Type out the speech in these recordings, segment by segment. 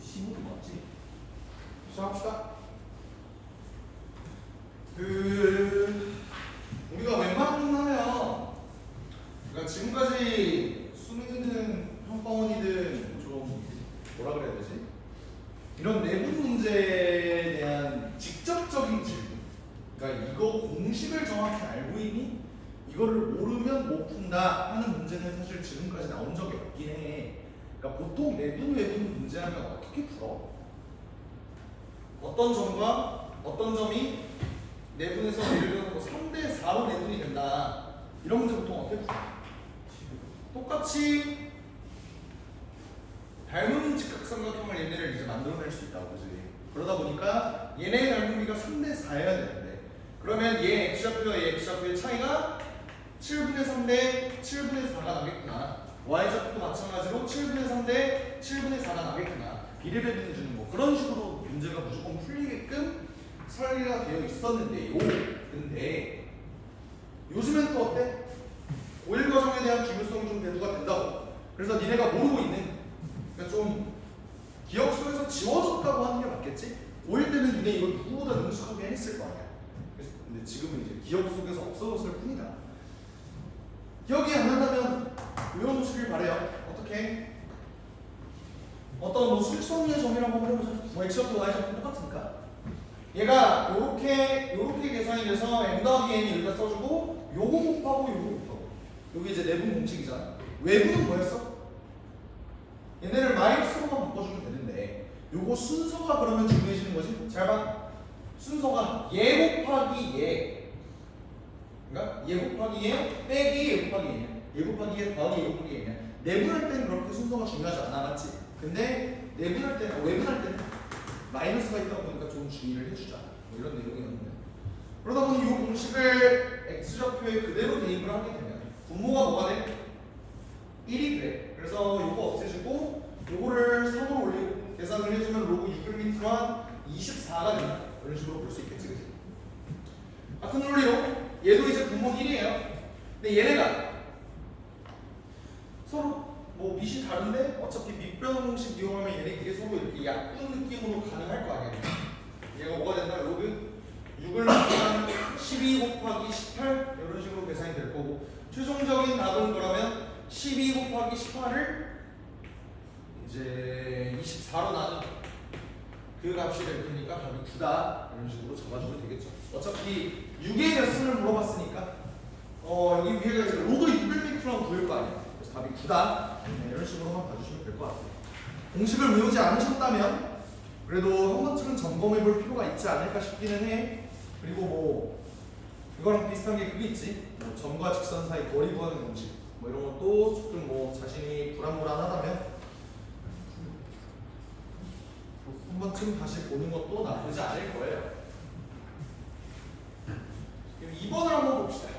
15도 맞지? 시작합시다. 우리가 웬만하면 그러니까 지금까지 수능이든 형과원이든 좀 뭐라 그래야 되지? 이런 내분 문제에 대한 직접적인 질문, 그러니까 이거 공식을 정확히 알고 있니? 이거를 모르면 못 푼다 하는 문제는 사실 지금까지 나온 적이 없긴 해. 그러니까 보통 내분 외분 문제하면 어떻게 풀어? 어떤 점과 어떤 점이 내분에서 예를 들어서 뭐 3대 4로 내분이 된다, 이런 문제 보통 어떻게 풀어? 똑같이 닮은 직각삼각형을 얘네를 이제 만들어낼 수 있다고, 그지? 그러다 보니까 얘네의 닮은비가 3대 4여야 되는데, 그러면 얘 x좌표와 얘 x좌표의 차이가 7분의 3대 7분의 4가 나겠구나. y좌표도 마찬가지로 7분의 3대 7분의 4가 나겠구나. 비례배분을 주는 뭐 그런 식으로 문제가 무조건 풀리게끔 설계가 되어 있었는데요. 근데 요즘엔 또 어때? 고1 과정에 대한 중요성이 좀 대두가 된다고. 그래서 니네가 모르고 있는, 그러니까 좀 기억 속에서 지워졌다고 하는 게 맞겠지? 고1 때는 니네 이걸 누구보다 능숙하게 했을 거 아니야. 근데 지금은 이제 기억 속에서 없어졌을 뿐이다. 기억이 안 난다면 외워놓으시길 바래요. 어떻게? 어떤 뭐 수직선의 점이라고 한번 해보자. 뭐 x좌표 y좌표 똑같으니까 얘가 요렇게 계산이 돼서 m 더하기 n이 여기다 써주고 요거 곱하고 요거 곱하고, 여기 이제 내분 공식이잖아. 외분은 뭐였어? 얘네를 마이너스로만 바꿔주면 되는데, 요거 순서가 그러면 중요해지는 거지. 잘 봐. 순서가 얘 곱하기 얘, 그러니까 얘 곱하기 얘 빼기 얘 곱하기 얘냐, 얘 곱하기 얘 더하기 얘 곱하기 얘냐. 내분할 때는 그렇게 순서가 중요하지 않아, 맞지? 근데 내분할 때는, 외분할 때는 마이너스가 있다 보니까 좀 주의를 해주자, 뭐 이런 내용이었는데, 그러다 보니 이 공식을 x좌표에 그대로 대입을 하게 되면 분모가 뭐가 돼? 1이 돼. 그래서 요거 없애주고 요거를 3으로 올리고 계산을 해주면 로그 600m와 24가 된다. 이런 식으로 볼 수 있겠지, 그치? 같은 논리로 얘도 이제 분모 1이에요. 근데 얘네가 서로 뭐 밑이 다른데 어차피 밑변 공식 이용하면 얘네끼리 서로 이렇게 약분 느낌으로 가능할 거 아니야. 얘가 뭐가 된다? 로그 6을 곱한 12 곱하기 18 이런 식으로 계산이 될 거고, 최종적인 답은 그러면 12 곱하기 18을 이제 24로 나눈 그 값이 될 테니까 답이 9다, 이런 식으로 잡아주면 되겠죠. 어차피 6의 몇 승을 물어봤으니까 여기 위에가 이제 로그 600m랑 구할 거 아니야. 그래서 답이 9다. 네, 이런 식으로만 봐주시면 될 것 같아요. 공식을 외우지 않으셨다면 그래도 한 번쯤은 점검해 볼 필요가 있지 않을까 싶기는 해. 그리고 뭐 이거랑 비슷한 게 그게 있지. 뭐 점과 직선 사이 거리 구하는 공식, 뭐 이런 것도 좀 뭐 자신이 불안불안하다면 한 번쯤 다시 보는 것도 나쁘지 않을 거예요. 2번을 한번 봅시다.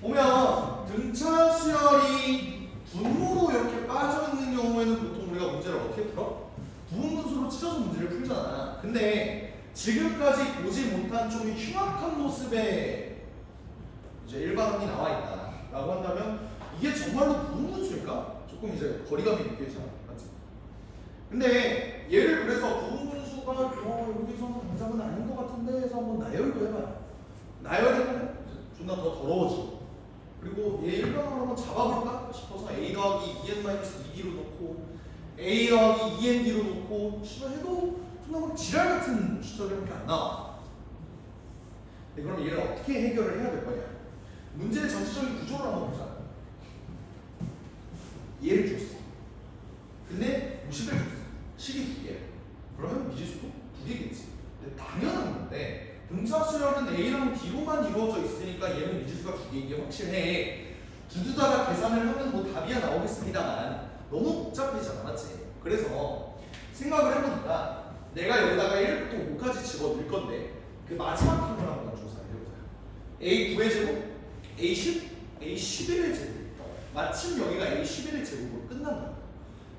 보면 등차 수열이 분모로 이렇게 빠져있는 경우에는 보통 우리가 문제를 어떻게 풀어? 부분분수로 찢어서 문제를 풀잖아. 근데 지금까지 보지 못한 좀 흉악한 모습의 이제 일반항이 나와 있다 라고 한다면 이게 정말로 부분분수일까? 조금 이제 거리감이 느껴지잖아, 맞지? 근데 얘를 그래서 부분분수가 여기서 당장은 아닌 것 같은데 해서 한번 나열도 해봐요. 나열해보면 존나 더 더러워지고, 그리고 얘 일반항을 한번 잡아볼까 싶어서 a 더하기 2n-2d로 놓고 a 더하기 2nd로 놓고 해도 존나 막 지랄 같은 숫자들밖에 안 나와. 근데 그럼 얘를 어떻게 해결을 해야 될 거냐? 문제의 전체적인 구조를 한번 보자. 얘를 줬어. 근데 무식을 줬어. 식이 2개. 그러면 미지수도 2개겠지. 근데 당연한 건데 등차 수열은 A랑 D로만 이루어져 있으니까 얘는 미지수가 2개인 게 확실해. 두두다가 계산을 하면 뭐 답이야 나오겠습니다만 너무 복잡해지잖아, 맞지? 그래서 생각을 해보니까 내가 여기다가 1부터 5까지 집어넣을 건데 그 마지막 놈을 한번 조사를 해보자. A9의 제곱, A10, A11의 제곱. 마침 여기가 A11의 제곱으로 끝난다.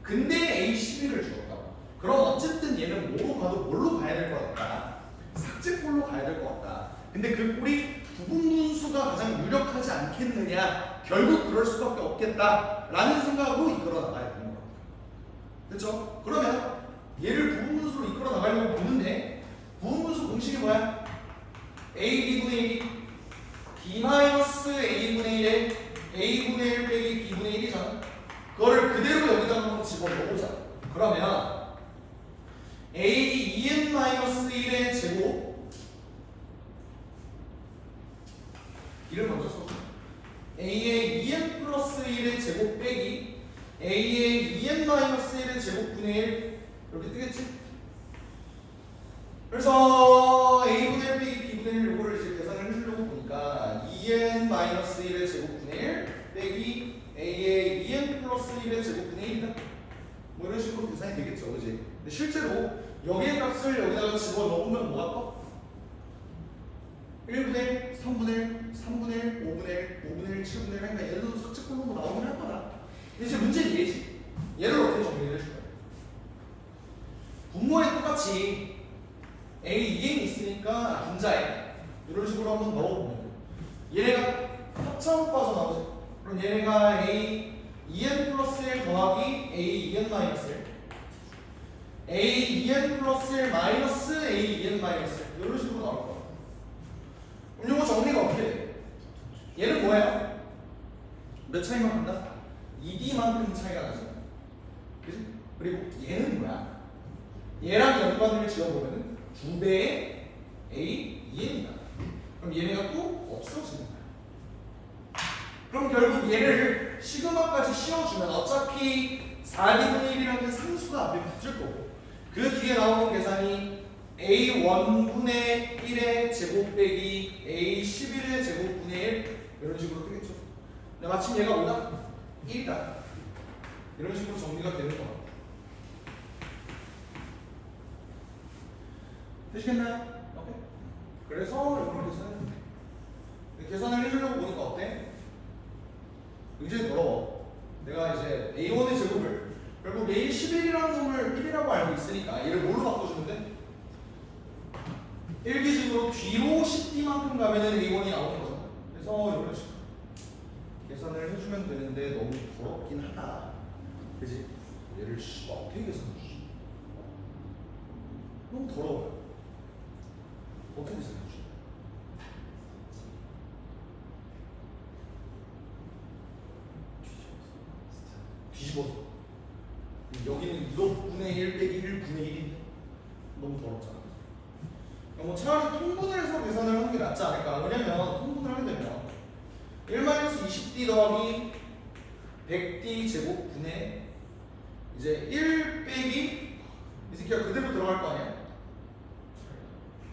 근데 A11을 주었다고. 그럼 어쨌든 얘는 뭐로 가도 뭘로 가야 될 것 같다? 삭제꼴로 가야 될 것 같다. 근데 그 꼴이 부분분수가 가장 유력하지 않겠느냐? 결국 그럴 수밖에 없겠다라는 생각으로 이끌어 나가야 되는 것 같아요. 됐죠? 그러면 얘를 부분분수로 이끌어 나가려고 보는데 부분분수 공식이 뭐야? AB분의 1이 B-A분의 1에 A분의 1 빼기 B분의 1이잖아. 그거를 그대로 여기다가 한번 집어넣어보자. 그러면 A 2n-1의 제곱 이를 먼저 써줘. A의 2n 플러스 1의 제곱 빼기 A의 2n-1의 제곱분의 1 이렇게 뜨겠지? 그래서 A분의 1 빼기 B분의 1 요거를 이제 계산을 해주려고 보니까 2n-1의 제곱분의 1 빼기 A의 2n 플러스 1의 제곱분의 1이다. 뭐 이런 식으로 계산이 되겠죠, 그지? 근데 실제로 여기의 값을 여기다가 집어넣으면 뭐가 떠? 1분의 1, 3분의 1, 3분의 1, 5분의 1, 5분의 1, 7분의 1 하니까 얘도 석측분모로 나오긴 할 거다. 근데 이제 문제는 얘지. 얘를 어떻게 정리를 해줄 거야? 분모에 똑같이 A, 2n이 있으니까 분자에 이런 식으로 한번 넣어보면 얘네가 합차로 빠져나오지. 그럼 얘네가 A 2n 플러스 1 더하기 A 2n 마이너스 1 A 2n 플러스 1 마이너스 A 2n 마이너스 1 이런 식으로 나올 거야. 그럼 이거 정리가 어떻게 돼? 얘는 뭐예요? 몇 차이만 간다? 2D만큼 차이가 나죠. 그지? 그리고 얘는 뭐야? 얘랑 연관을 지어보면 2배의 A 2n이다. 그럼 얘네가 또 없어지는 거야. 그럼 결국 얘를 시그마까지 씌워주면 어차피 4D분의 1이라는 상수가 앞에 붙을 거고 그 뒤에 나오는 계산이 A1분의 1의 제곱 빼기 A11의 제곱분의 1 이런 식으로 뜨겠죠. 근데 마침 얘가 뭐다? 1이다. 이런 식으로 정리가 되는 것 같아요. 되시겠나요? 오케이. 그래서 이걸 계산했는데 계산을 해주려고 보니까 어때? 굉장히 더러워. 내가 이제 A1의 제곱을 결국 A11이라는 놈을 1이라고 알고 있으니까 얘를 뭘로 바꿔주면 돼? 1기준으로 뒤로 10D만큼 가면은 A1이 나오는 거잖아. 그래서 이런 식으로 계산을 해주면 되는데 너무 더럽긴 하다. 그지? 얘를 어떻게 계산해주지? 너무 더러워요. 어떻게 계산해주지? 뒤집어서 여기는 2분의 1 빼기 1분의 1인데 너무 더럽잖아. 뭐 차라리 통분을 해서 계산을 하는 게 낫지 않을까. 왜냐면 통분을 하게 되면 1-20D 더하기 100D 제곱분의 이제 1 빼기 이 새끼가 그대로 들어갈 거 아니야?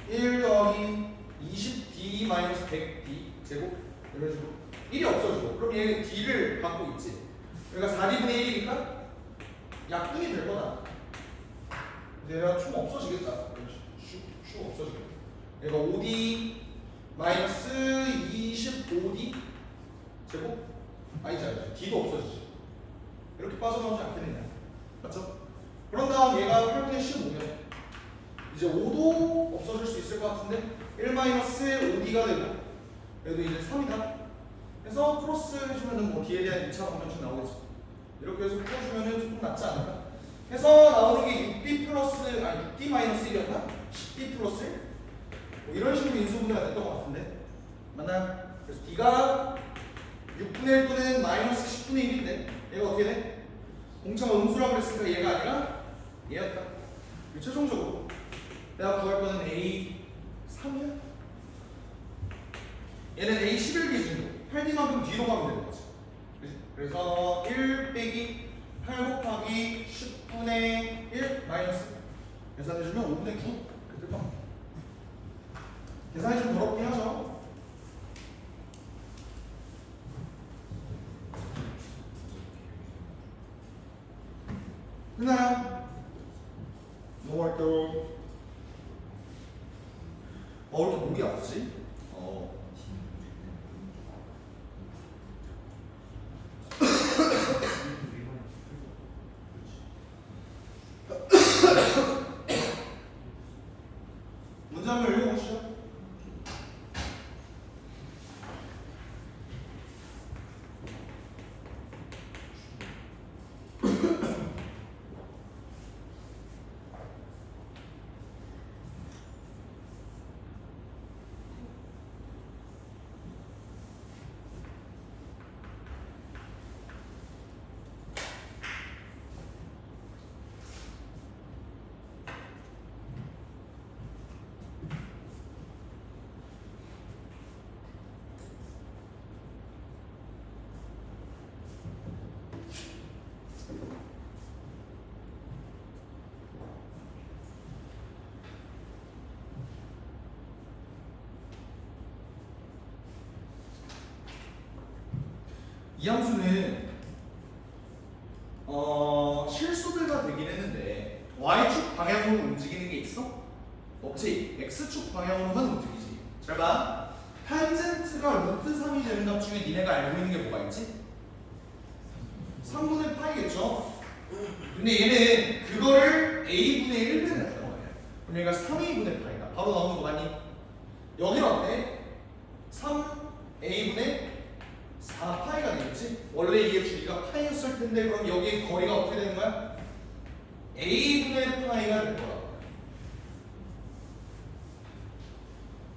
1 더하기 20D-100D 제곱 이런 식으로 1이 없어지고 그럼 얘는 D를 갖고 있지. 그러니까 4D분의 1이니까 약분이 될 거다. 얘가 쭉 없어지겠다. 쭉 없어지겠다. 얘가 5D 마이너스 25D 제곱 아니지 D도 없어지지. 이렇게 빠져나오지 않겠느냐. 맞죠? 그런 다음 얘가 8분의 15면 이제 5도 없어질 수 있을 것 같은데 1-5D가 되고 얘도 이제 3이다. 그래서 크로스 해주면은 뭐 D에 대한 2차 방정식 나오겠죠. 이렇게 해서 풀어주면은 조금 낫지 않을까? 해서 나오는 게 6D 플러스 6D 마이너스 1이었나? 10D 플러스 1? 뭐 이런 식으로 인수분해가 됐던 것 같은데 맞나요? 그래서 D가 6분의 1 또는 마이너스 10분의 1인데 얘가 어떻게 돼? 공차가 음수라고 그랬으니까 얘가 아니라 얘였다. 그리고 최종적으로 내가 구할 거는 A3이야. 얘는 A11 기준으로 8D만큼 뒤로 가면 되는 거지. 그래서 1 빼기 8 곱하기 10분의 1 마이너스 계산해주면 5분의 9 그때 봐. 계산이 좀 더럽긴 하죠. 됐나요? 넘어갈게요. 왜 이렇게 목이 아프지? 문장을 읽어보시죠. 이 함수는 실수배가 되긴 했는데 y축 방향으로 움직이는 게 있어? 없지. x축 방향으로만 움직이지. 잘 봐. 탄젠트가 루트 3이 되는 값 중에 니네가 알고 있는 게 뭐가 있지? 3분의 파이겠죠? 근데 얘는 그거를 a분의 1배를 했단 말이야. 그럼 얘가 3a분의 파이다. 바로 나오는 거 맞니? 여기는 어때? 3a분의 4파이가 되겠지? 원래 이게 주기가 파이였을 텐데 그럼 여기에 거리가 어떻게 되는 거야? a분의 파이가 될 거야.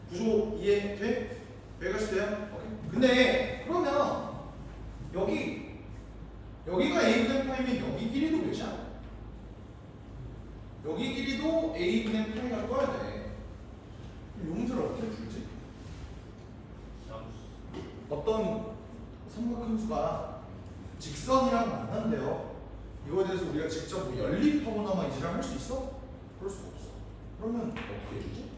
구조 이해돼? 여기까지 돼요? 오케이. 근데 그러면 여기가 a분의 파이면 여기 길이도 몇이야? 여기 길이도 a분의 파이가 떠야 돼. 이 문제를 어떻게 풀지? 어떤 삼각함수가 직선이랑 만난대요. 이거에 대해서 우리가 직접 뭐 연립하거나 막 이지랄 할 수 있어? 그럴 수가 없어. 그러면 어떻게 해주지?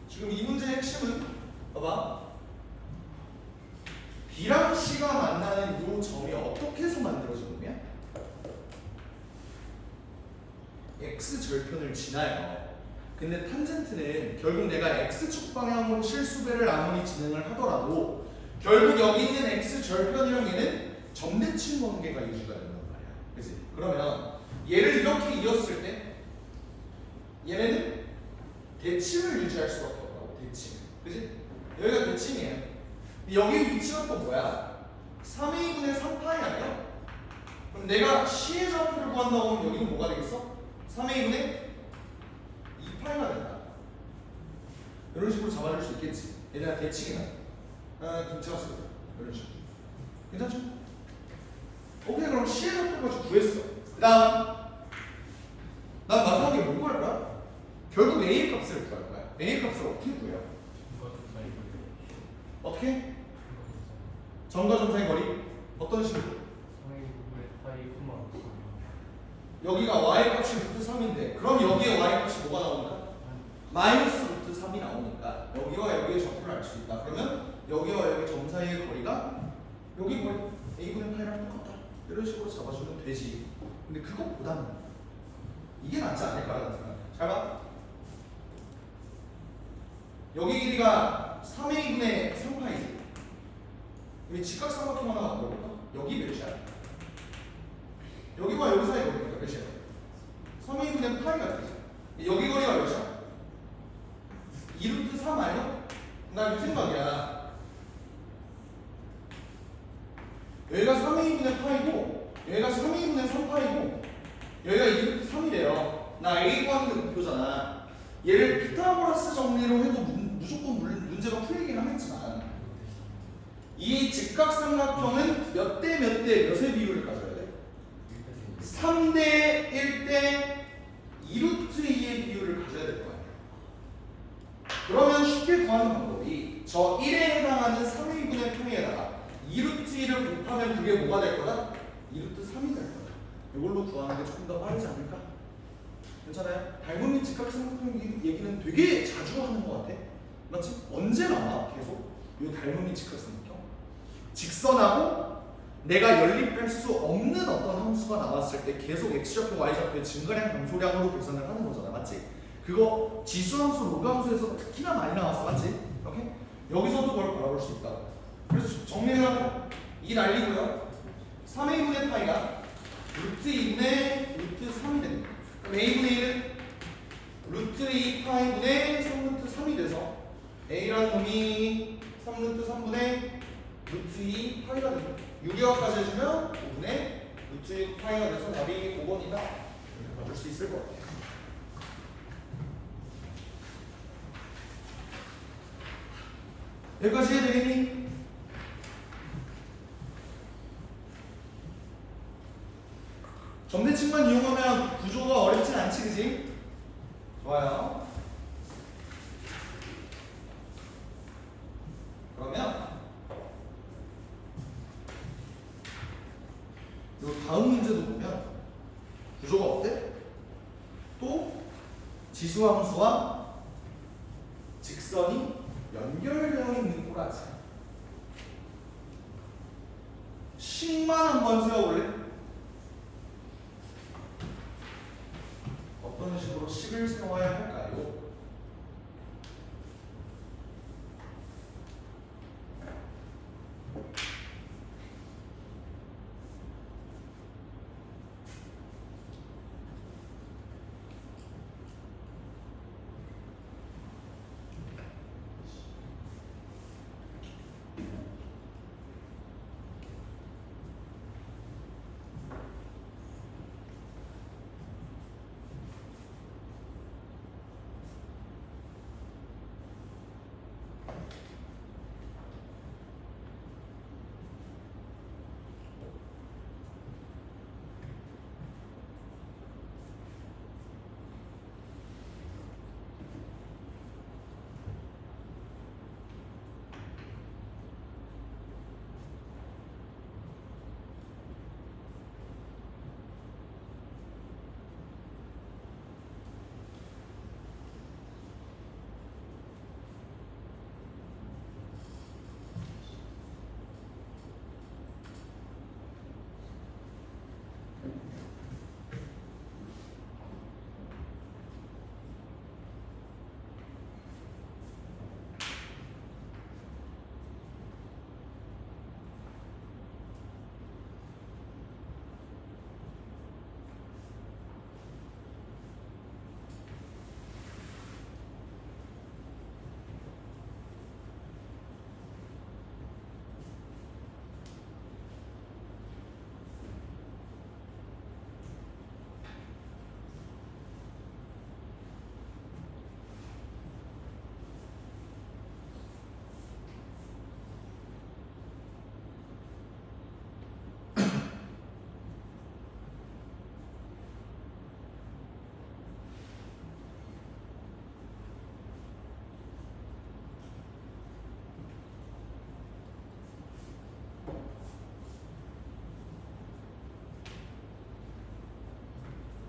지금 이 문제의 핵심은 봐봐. B랑 C가 만나는 이 점이 어떻게 해서 만들어지는 거야? X절편을 지나요. 근데 탄젠트는 결국 내가 X축 방향으로 실수배를 아무리 진행을 하더라도 결국 여기 있는 X절편이랑 얘는 점대칭 관계가 유지가 된단 말이야. 그치? 그러면 얘를 이렇게 이었을 때 얘네는 대칭을 유지할 수밖에 없다고. 대칭. 그치? 여기가 대칭이에요. 여기 위치가 또 뭐야? 3a분의 3파이 아니야? 그럼 내가 C의 좌표를 구한다고 하면 여기는 뭐가 되겠어? 3a분의 2파이가 된다. 이런 식으로 잡아줄 수 있겠지. 얘네가 대칭이다. 김치가 쓰고 이런 식으로. 괜찮죠? 오케이, 그럼 C의 좌표를 가지고 구했어. 그 다음 난 마지막에 뭐 구할 거야? 결국 A의 값을 구할 거야. A의 값을 어떻게 구해요? 어떻게? 점과 점 사이 거리? 어떤 식으로? 여기가 y 값이 루트 3인데 그럼 여기에 y 값이 뭐가 나오니까? 마이너스 루트 3이 나오니까 여기와 여기의 점표를 알 수 있다. 그러면 여기와 여기 점 사이의 거리가 여기 거리 a분의 파이랑 똑같다. 이런 식으로 잡아주면 되지. 근데 그것보다는 이게 낫지 않을까라는 생각. 잘 봐. 여기 길이가 3a분의 3파이지. 여기 직각삼각형 하나 만들어볼까? 여기 몇이야? 여기와 여기 사이 거리가 몇이야? 3a분의 파이가 되지. 여기 거리가 몇이야? 2루트 3 아니야? 나 이 생각이야. 여기가 3a분의 파이고 여기가 3a분의 3파이고 여기가 2루트 3이래요. 나 a 구하는 목표잖아. 얘를 피타고라스 정리로 해도 무조건 문제가 풀리긴 하겠지만 이 직각삼각형은 몇 대 몇 대 몇의 비율을 가져야 돼? 3대 1대 2루트 2의 비율을 가져야 될 거야. 그러면 쉽게 구하는 방법이 저 1에 해당하는 3a분의 파이에다가 2루트 2를 곱하면 그게 뭐가 될 거다? 2루트 3이 될 거다. 이걸로 구하는 게 조금 더 빠르지 않을까? 괜찮아요? 닮은 직각삼각형 얘기는 되게 자주 하는 것 같아. 맞지? 언제 나와? 계속 이 닮은 직각삼각형. 직선하고 내가 연립할 수 없는 어떤 함수가 나왔을 때 계속 x좌표, y좌표의 증가량, 감소량으로 계산을 하는 거잖아. 맞지? 그거 지수함수, 로그함수에서 특히나 많이 나왔어. 맞지? 오케이? 여기서도 그걸 바라볼 수 있다. 그래서 정리해서 이 날리고요. 3a분의 파이가 루트 2분의 루트 3이 됩니다. 그럼 a분의 1은 루트 2파이분의 3루트 3이 돼서 a라는 놈이 3루트 3분의 루트 2파이가 됩니다. 6개월까지 해주면 5분의 루트 2파이가 돼서 답이 5번이다. 이렇게 받을 수 있을 것 같아요. 여기까지 해야 되겠니? 점대칭만 이용하면 구조가 어렵진 않지, 그지? 좋아요. 그러면 이 다음 문제도 보면 구조가 어때? 또 지수함수와 직선이 연결되어 있는 여기까지. 식만 한번 세워볼래? 어떤 식으로 식을 세워야 할까요?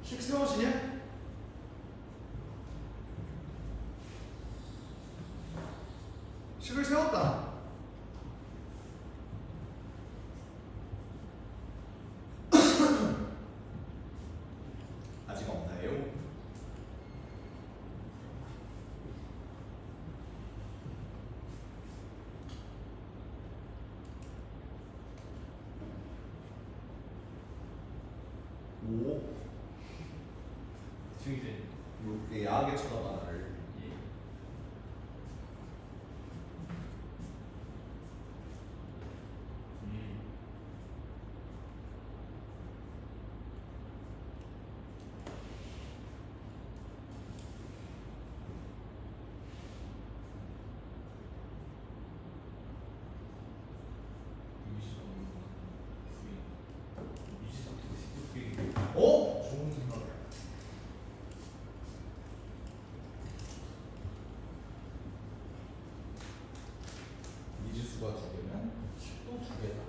식 세워지냐? 식을 세웠다. 아직 없나요? 오. 중이제 이렇게 야하게 쳐다봐 나를. 예. 어? 좋은 생각이야. 미지수가 두 개면 식도 두 개다.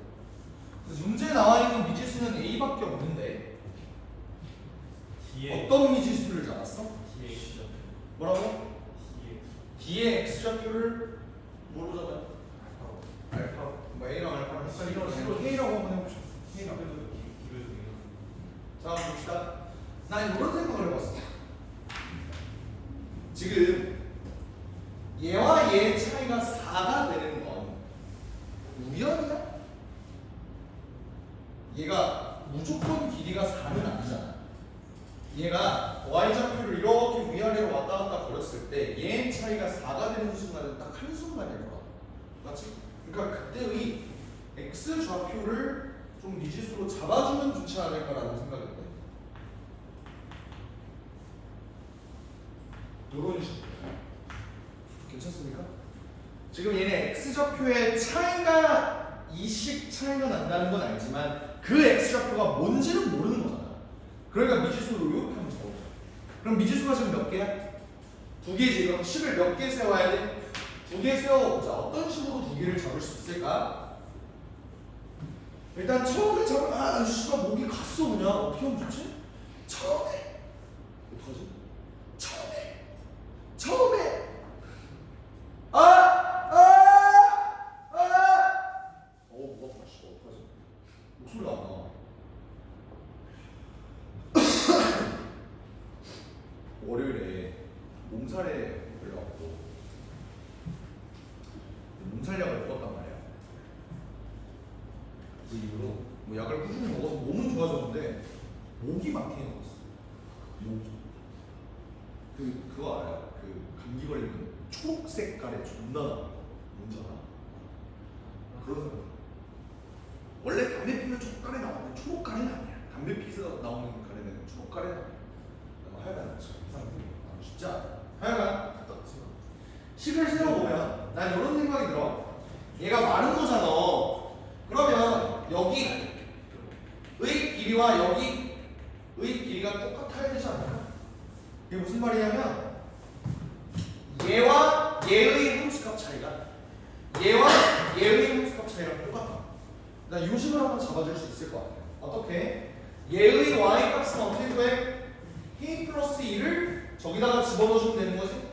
그래서 문제에 나와 있는 미지수는 A밖에 없는데 뒤에 어떤 미지수를 잡았어? DX 뭐라고? DX D의 X좌표를 뭐로 잡아요? 알파. 뭐 A랑 알파랑 헷갈리니까 K라고 한번 해봅시다. K랑. 자, 봅시다. 난 이런 생각을 해봤어. 지금 얘와 얘의 차이가 4가 되는 건 우연이야? 얘가 무조건 길이가 4는 아니잖아. 얘가 y좌표를 이렇게 위아래로 왔다 갔다 거렸을 때 얘의 차이가 4가 되는 순간은 딱 한순간일 거야. 맞지? 그러니까 그때의 x좌표를 좀 미지수로 잡아주면 좋지 않을까라는 생각이 돼. 이런 식으로. 괜찮습니까? 지금 얘네 x좌표의 차이가 이식 차이가 난다는 건 알지만 그 x좌표가 뭔지는 모르는 거잖아. 그러니까 미지수로 이렇게 하면 적어. 그럼 미지수가 지금 몇 개야? 두 개지. 그럼 식을 몇 개 세워야 돼? 두 개 세워보자. 어떤 식으로 두 개를 잡을 수 있을까? 일단 처음에 잡으면 씨가 목이 갔어 그냥. 어떻게 하면 좋지? 처음에 어떡하지? 처음에 몸살에 걸려갖고 몸살약을 먹었단 말이야. 그 이후로 뭐 약을 꾸준히 먹어서 몸은 좋아졌는데 목이 막히게 먹었어. 목이. 그거 알아요? 그 감기 걸리면 초록 색깔의 존나 나. 뭔지 알아? 그런 사람. 원래 담배 피면 초록가래 나오는데 초록가래는 아니야. 담배 피서 나오는 가래는 초록가래는 아니야. 하여간 이상하게 진짜 하여간 갔다 왔지. 식을 세워보면 난 이런 생각이 들어. 얘가 마른 거잖아. 그러면 여기의 길이와 여기의 길이가 똑같아야 되지 않을까? 이게 무슨 말이냐면 얘와 얘의 함수값 차이가 얘와 얘의 함수값 차이랑 똑같아. 나 요식을 한번 잡아줄 수 있을 것 같아. 어떻게? 얘의 y 값은 어떻게 구해? k 플러스 2를 저기다가 집어넣어주면 되는 거지?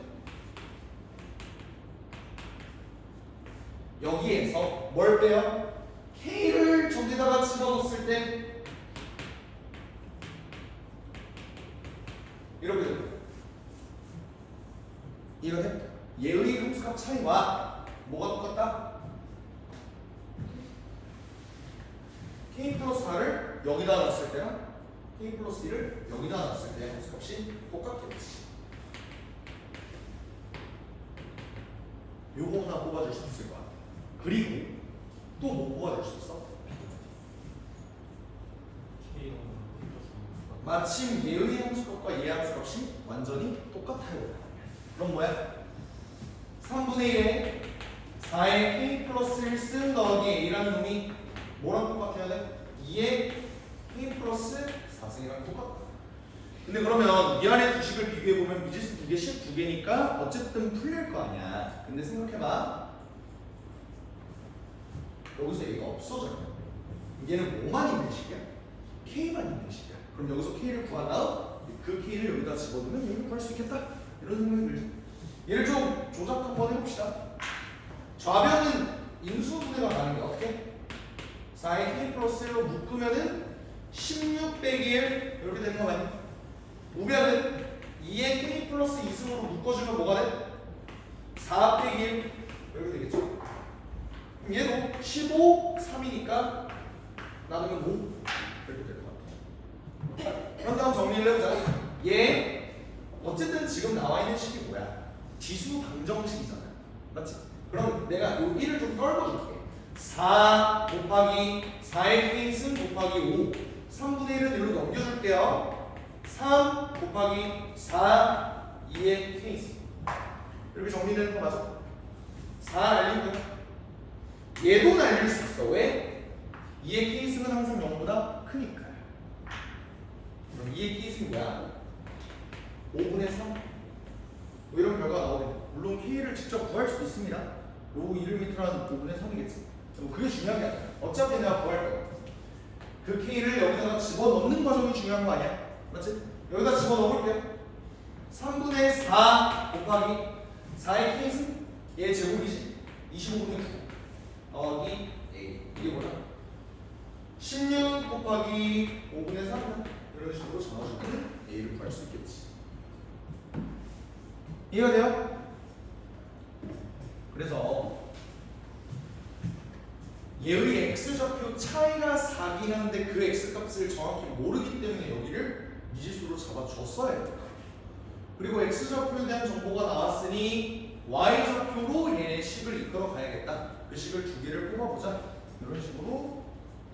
여기에서 뭘 빼요? k를 저기다가 집어넣었을 때 이렇게 돼요. 이해가 돼? 얘의 함수값 차이와 뭐가 똑같다? k 플러스 4를 여기다 놨을 때랑 k 플러스 1을 여기다 놨을 때 함수값이 똑같겠지. 요거 하나 뽑아줄 수 있을 것 같아. 그리고 또 뭐 뽑아줄 수 있어? 마침 얘의 함수값과 얘의 함수값이 완전히 똑같아요. 그럼 뭐야? 3분의 1에 4의 k 플러스 1 쓴 더하기 a라는 놈이 뭐랑 똑같아야 돼? 2의 k 플러스 4승이랑 똑같다. 근데 그러면 이 안에 두 식을 비교해보면 미지수 두 개씩 두 개니까 어쨌든 풀릴 거 아니야. 근데 생각해봐. 여기서 얘가 없어져요. 얘는 뭐만 있는 식이야? k만 있는 식이야. 그럼 여기서 k를 구한 다음 그 k를 여기다 집어넣으면 얘를 구할 수 있겠다. 이런 생각이 들지. 얘를 좀 조작 한번 해봅시다. 좌변은 인수분해가 가는 게 어떻게? 4의 k 플러스 1로 묶으면은 16 빼기 1 이렇게 되는 거 맞니? 우변은 2의 k 플러스 2승으로 묶어주면 뭐가 돼? 4 빼기 1 이렇게 되겠죠? 그럼 얘도 15, 3이니까 나누면 5 이렇게 될 것 같아. 그런 다음 정리를 해보자. 얘 어쨌든 지금 나와 있는 식이 뭐야? 지수 방정식이잖아. 맞지? 그럼 내가 요 1을 좀 떨궈줄게. 4 곱하기 4의 k승 곱하기 5 3분의 1은 여기로 넘겨줄게요. 3 곱하기 4 2의 k승 이렇게 정리되는 거 맞아? 4 날리고 얘도 날릴 수 있어. 왜? 2의 k승은 항상 0보다 크니까. 그럼 2의 k승이 뭐야? 5분의 3 뭐 이런 결과가 나오겠네. 물론 k를 직접 구할 수도 있습니다. 요 1을 밑으로 한 5분의 3이겠지. 뭐 그게 중요한 게 아니야. 어차피 내가 구할 거야. 그 k를 여기다가 집어넣는 과정이 중요한 거 아니야? 맞지? 여기다 집어넣을게요. 3분의 4 곱하기 4의 k승 얘 제곱이지. 25분의 9 더하기 a 이게 뭐야? 16 곱하기 5분의 3 이런 식으로 잡아주면 a를 구할 수 있겠지. 이해가 돼요? 그래서 얘의 x좌표 차이가 4긴 한데 그 x값을 정확히 모르기 때문에 여기를 미지수로 잡아줬어야 돼요. 그리고 x좌표에 대한 정보가 나왔으니 y좌표로 얘네 식을 이끌어 가야겠다. 그 식을 두 개를 뽑아보자. 이런 식으로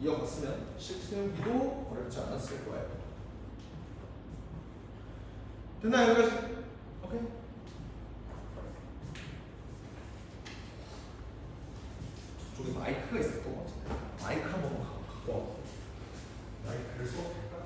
이어갔으면 식 세우기도 어렵지 않았을 거예요. 됐나요? 여기까지? 오케이? 저기 마이크가 있었던 것 같은데 마이크 한번 갖고 와. 마이크를 써볼까?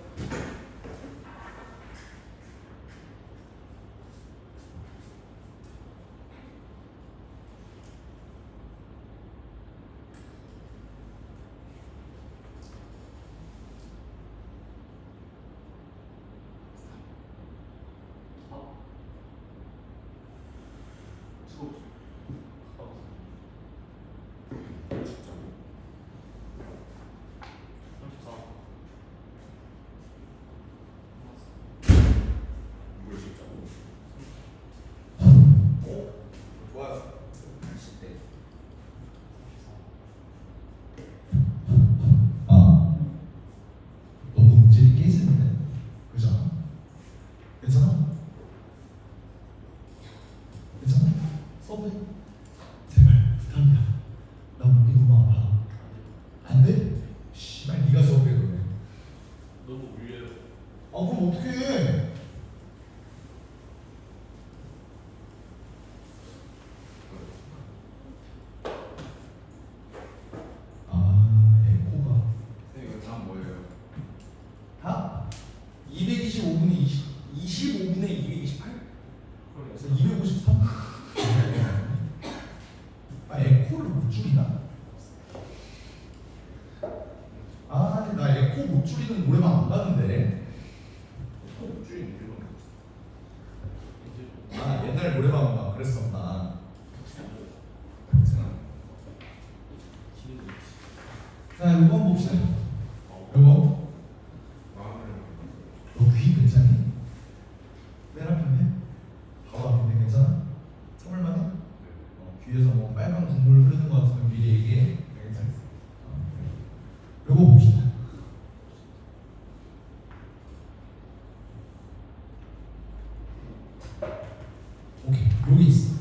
너무 울려요. 아 그럼 어떻게 해? 아 에코가 선생님 이거 답 뭐예요? 다 225분의 25분의 228? 그래서 253? 아 에코를 못 줄이나? 아 나 에코 못 줄이는 노래방 안 가는데. 줄이 아 옛날 노래방 막 그랬었나? 자 이거 한번 봅시다. 이거 너 귀 괜찮니? 맨 앞인데? 바로 앞인데 괜찮아? 참을만해? 귀에서 뭐 빨간 국물 흐르는 것 같으면 미리 얘기해. 괜찮겠어. 이거 봅시다. 오케이 여기 있어.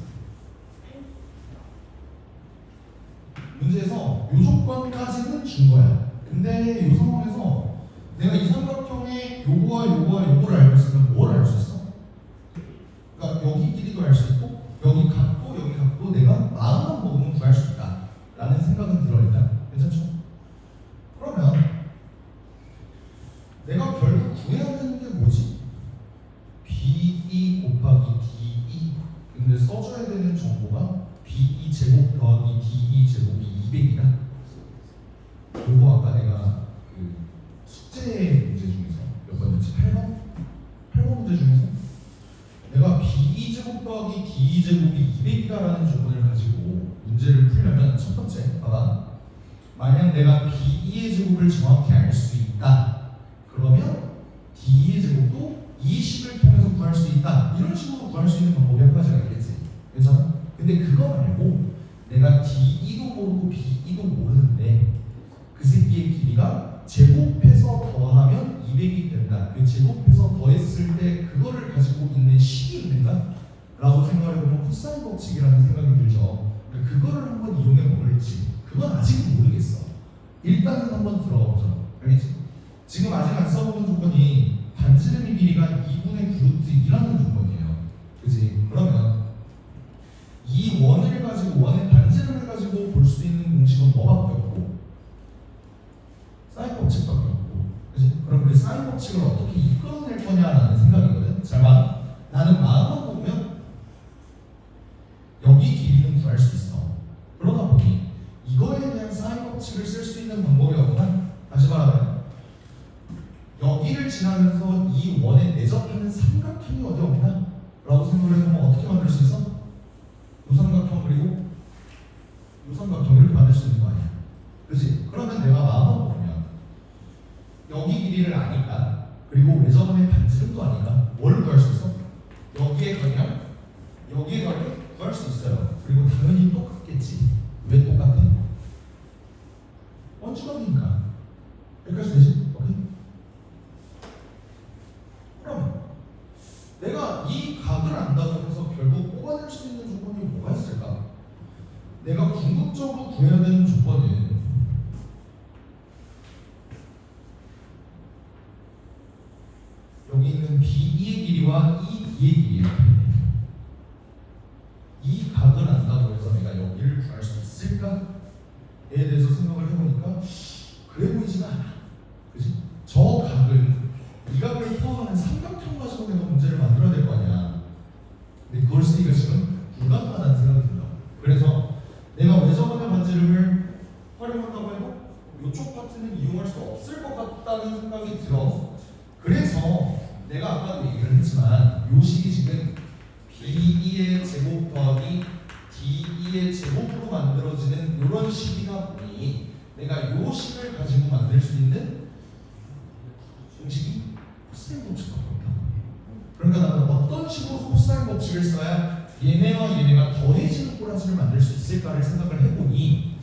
문제에서 요 조건까지는 준 거야. 근데 이 상황에서 내가 이 삼각형의 요거와 요거와 요거를 알고 있으면 뭘 알 수 있어? 그러니까 여기 길이도 알 수 있고 여기 각도 여기 각도 내가 마음만 먹으면 구할 수 있다 라는 생각은 들어 일단. 괜찮죠? 그러면 내가 결국 구해야 되는 게 뭐지? BE 곱하기 DE. 근데 써줘야 되는 정보가 BE 제곱 더하기 DE 제곱이 200이다. 요거 아까 내가 그 숙제 문제 중에서 몇 번이었지? 8번 문제 중에서 내가 BE 제곱 더하기 DE 제곱이 200이다라는 조건을 가지고 문제를 풀려면 첫 번째 봐봐. 만약 내가 BE의 제곱을 정확히 알 수 있다. 그러면 DE의 제곱도 이 식을 통해서 구할 수 있다. 이런 식으로 구할 수 있는 방법이 한 가지가 있겠지. 괜찮아? 근데 그거 말고 내가 DE도 모르고 BE도 모르는데 그 새끼의 길이가 제곱해서 더하면 200이 된다. 그 제곱해서 더했을 때 그거를 가지고 있는 식이 있는가? 라고 생각을 해보면 코사인 법칙이라는 생각이 들죠. 그러니까 그거를 한번 이용해 볼지 그건 아직은 모르겠어. 일단은 한번 들어가 보자. 알겠지? 지금 아직 안 써보는 조건이 반지름의 길이가 2분의 9루트 2라는 조건이에요. 그지? 그러면 이 원을 가지고 원의 반지름을 가지고 볼 수 있는 공식은 뭐밖에 없고 사인 법칙밖에 없고. 그지? 그럼 그 사인 법칙을 어떻게 이끌어낼 거냐라는 생각이거든. 잘 봐. 나는 마음만 먹으면 여기 길이는 구할 수 있어. 그러다 보니 이거에 대한 사인 법칙을 쓸 수 있는 방법이 없나? 다시 말하면 여기를 지나면서 이 원에 내접하는 삼각형이 어디 없나? 라고 생각을 해보면 어떻게 만들 수 있어? 이 삼각형 그리고 이 삼각형 이렇게 만들 수 있는 거 아니야? 그지? 그러면 내가 마음만 먹으면 여기 길이를 아니까 그리고 외접원의 반지름도 아니까 뭘 구할 수 있어? 여기에 가면 여기에 가면 구할 수 있어요. 그리고 당연히 똑같겠지. 왜 똑같아? 원주각이니까. 여기까지 되지? 오케이? 그럼 내가 이 각을 안다고 해서 결국 뽑아낼 수 있는 조건이 뭐가 있을까? 내가 궁극적으로 구해야 되는 조건은 여기 있는 BE의 길이와 ED의 길이예요. 이 각을 안다고 해서 내가 여기를 구할 수 있을까에 대해서 생각을 해보니까 그래 보이지가 않아. 그지? 저 각은 이 각을 포함하는 삼각형 가지고 내가 문제를 만들어야 될 거 아니야. 근데 그걸 쓰기가 지금 불가능하다는 생각이 든다. 그래서 내가 외접원의 반지름을 활용한다고 해도 이쪽 파트는 이용할 수 없을 것 같다는 생각이 들어. 그래서 내가 아까도 얘기를 했지만 요 식이 지금 BE의 제곱 더하기 DE의 제곱으로 만들어지는 이런 식이다 보니 내가 요 식을 가지고 만들 수 있는 공식이 코사인 법칙밖에 없다. 그러니까 나는 어떤 식으로 코사인 법칙을 써야 얘네와 얘네가 더해지는 꼬라지를 만들 수 있을까를 생각을 해보니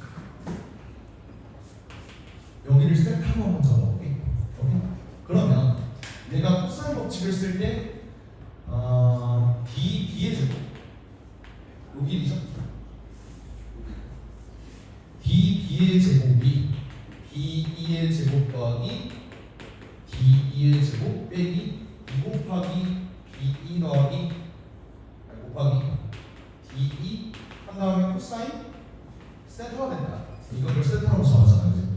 여기를 세트하고 한번 적어볼게. 오케이? 그러면 내가 코사인 법칙을 쓸 때 D의 제곱 여기 있죠? DD의 제곱이 DE의 제곱 더하기 DE 빼기 2 곱하기 BE 더하기 곱하기 DE 한 다음에 코사인 세타가 된다. 이거를 세타라고 잡았잖아요. 그치?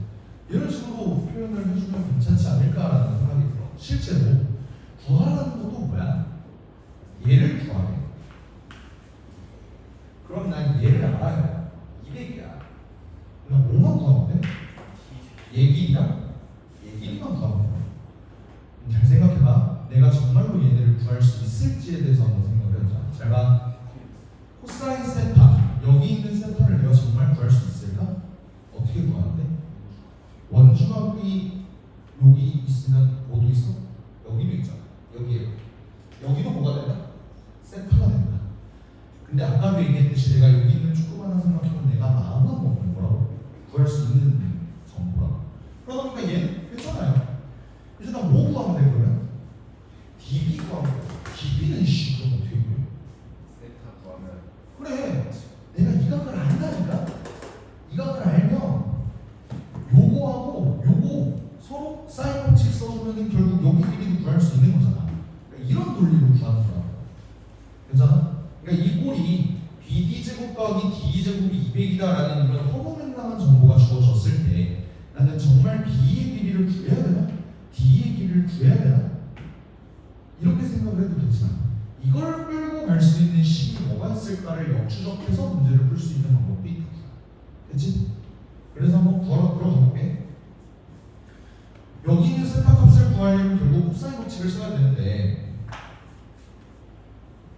이런 식으로 표현을 해주면 괜찮지 않을까라는 생각이 들어. 실제로 구하라는 것도 뭐야? 얘를 구하래. 그럼 난 얘를 알아야 돼. 200이야. 그냥 뭐만 구하면 돼? 얘 길이만 구하면 돼. 잘 생각해봐. 내가 정말로 얘네를 구할 수 있을지에 대해서 한번 생각을 해보자. 잘 봐. 코사인 세타, 여기 있는 세타를 내가 정말 구할 수 있을까? 어떻게 구하는데? 원주각이 여기 있으면 뭐도 있어? 여기도 있잖아. 여기도 뭐가 된다? 세타가 된다. 근데 아까도 얘기했듯이 내가 여기 있는 조그마한 생각하면 내가 마음만 먹는 거라고 구할 수 있는 정보라고. 그러다 보니까 얘는 했잖아요. 이제 나 뭐 구하면 돼 그러면? DB 구하면 돼. DB는 그럼 어떻게 구해? 세타 구하면 그래, 내가 이 각을 안다니까? 이 각을 알면 요거하고 요거 서로 사인 법칙 써주면 결국 여기 길이도 구할 수 있는 거잖아. 그러니까 이런 논리로 구하는 거야. 괜찮아? 그러니까 이 꼴이 BD 제곱 더하기 DE 제곱이 200이다라는 이런 허무맹랑한 정보가 주어졌을 때 나는 정말 B의 길이를 구해야 되나? D의 길이를 구해야 되나? 이렇게 생각을 해도 되지만 이걸 끌고 갈 수 있는 식이 뭐가 있을까를 역추적해서 문제를 풀 수 있는 방법도 있다. 됐지? 그래서 한번 구하러 들어가 볼게. 여기 있는 세타 값을 구하려면 결국 코사인 법칙을 써야 되는데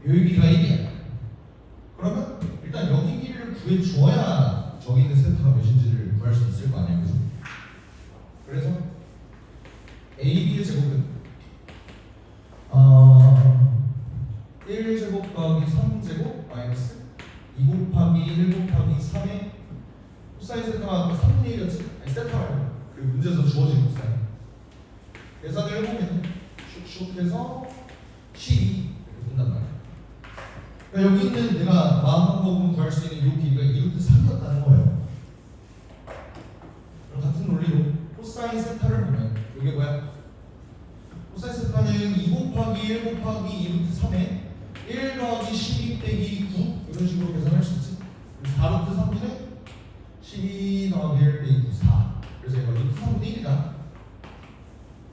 여기 길이가 1이야. 그러면 일단 여기 길이를 구해줘야 저기 있는 세타가 몇인지를 구할 수 있을 거 아니야. 그죠? 그래서 AB의 제곱은 1제곱 더하기 3제곱 마이너스 2 곱하기 1 곱하기 3의 코사인 세타가 아까 3분의 1이었지? 아니 세타 말고 그 문제에서 주어진 코사인 계산을 해보면 슉슉 해서 12 이렇게 된단 말이야. 그러니까 여기 있는 내가 마음만 먹으면 구할 수 있는 이 길이가 2루트 3이었다는 거예요. 그럼 같은 논리로 코사인 세타를 보면 이게 뭐야? 코사인 세타는 2 곱하기 1 곱하기 2루트 3에 1 더하기 12 빼기 9 이런 식으로 계산할 수 있지. 4루트 3분의 12 더하기 1 빼기 9 4. 그래서 이거 루트 3분의 1이다.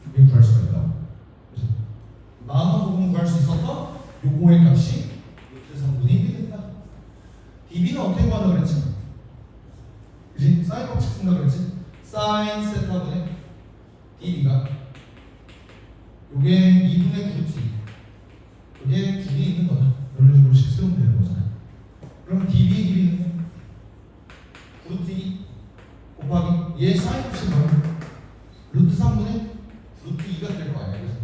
이렇게 구할 수가 있다. 그죠? 마음만 먹으면 구할 수 있었던 요거의 값이 루트 3분의 1이 된다. DB는 어떻게 구한다고 그랬지? 그지? 사인 법칙 쓴다 그랬지? 사인 세타분의 DB가 요게 2분의 9t 요게 9이 있는 거다. 이런 식으로씩 세우면 되는 거잖아. 그럼 DB의 길이는 9t 곱하기 얘 사인 법칙 뭐야? 루트 3분의 루트 2가 될 거 아니야. 그죠?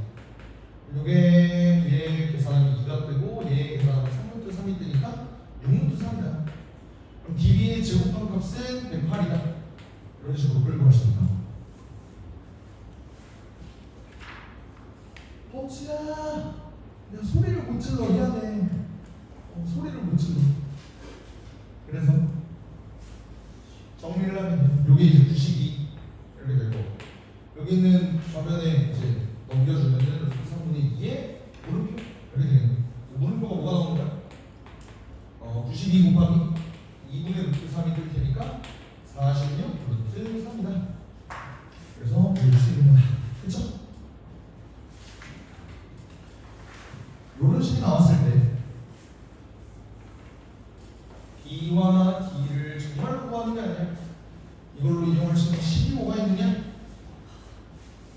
요게 얘 계산하면 2가 되고 얘 계산하면 3루트 3이 되니까 6루트 3이다. 그럼 DB의 제곱한 값은 108이다. 이런 식으로 끌고 갈 수 있다. 뻥치야, 내가 소리를 못 질러. 미안해. 소리를 못 질러. 그래서 정리를 하면 요게 이제 92 이렇게 되고 여기는 좌변에 이제 넘겨주면은 루트 3분의 2의 물음표 이렇게 되는 거예요. 물음표가 뭐가 나오는 거야? 92 곱하기 2분의 루트 3이 될 테니까 46 루트 3이다. 그래서 이렇게 수 있는 거야. 그쵸? 이런 식이 나왔을 때 B와 D를 정말로 구하는 게 아니야. 이걸로 이용할 수 있는 식이 뭐가 있느냐?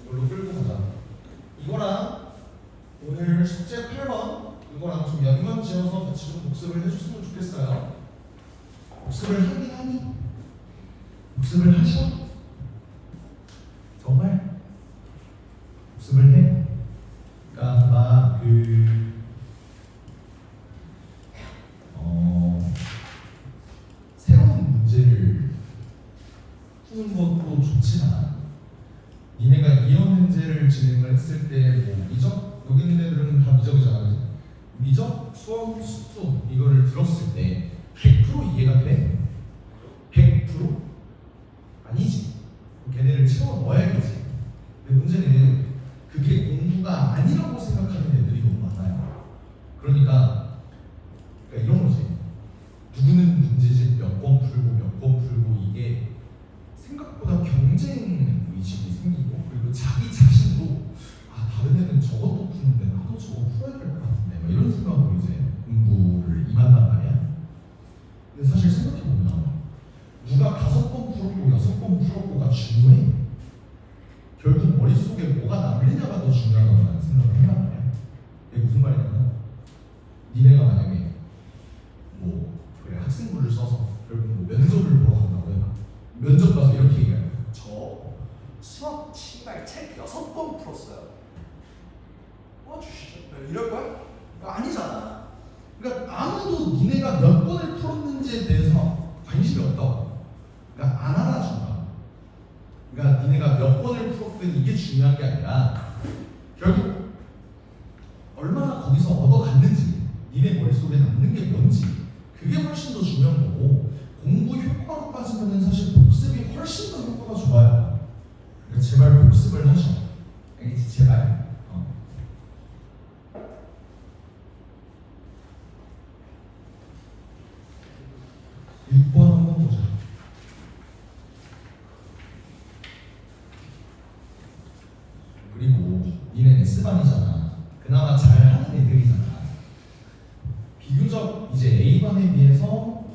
이걸로 끌고 가자. 이거랑 오늘 숙제 8번 이거랑 좀 연관 지어서 같이 좀 복습을 해줬으면 좋겠어요. 복습을 하긴 하니? 복습을 하셔? 정말? 복습을 해? 그러니까 아마 새로운 문제를 푸는 것도 좋지만 니네가 이어문제를 진행을 했을 때 뭐 미적? 여기 있는 애들은 다 미적이잖아. 그치? 미적, 수학, 수투 이거를 들었을 때 100% 이해가 돼? 100%? 아니지. 걔네를 채워 넣어야겠지. 근데 문제는 그게 공부가 A가 아니라고 생각하는 애들이 너무 많아요. 그러니까 이런 거지. 누구는 문제집 몇 번 풀고 이게 생각보다 경쟁 의식이 생기고 그리고 자기 자신도 다른 애는 저것도 푸는데 나도 저거 풀어야 될 것 같은데 막 이런 생각으로 이제 공부를 임한단 말이야. 근데 사실 생각해보면 누가 5번 풀었고 6번 풀었고가 중요해. 결국 머릿속에 뭐가 남느냐가 더 중요하다고 나는 생각을 한단 말이야. 이게 무슨 말이냐면 니네가 만약에 뭐 그래 학생부를 써서 결국 뭐 면접을 보러 간다고 해봐. 면접 가서 이렇게 얘기할 거야. 저 수학 씨발 책 6번 풀었어요. 주시죠. 이럴 거야? 아니잖아. 그러니까 아무도 니네가 몇 번을 풀었는지에 대해서 관심이 없다고. 그러니까 안 알아준 거야. 그러니까 니네가 몇 번을 풀었든 이게 중요한 게 아니라 결국 얼마나 거기서 얻어갔는지 니네 머릿속에 남는 게 뭔지 그게 훨씬 더 중요한 거고 공부 효과로 따지면 사실 복습이 훨씬 더 효과가 좋아요. 그러니까 제발 복습을 하셔. 알겠지? 제발. 6번 한번 보자. 그리고 니네 S반이잖아. 그나마 잘하는 애들이잖아. 비교적 이제 A반에 비해서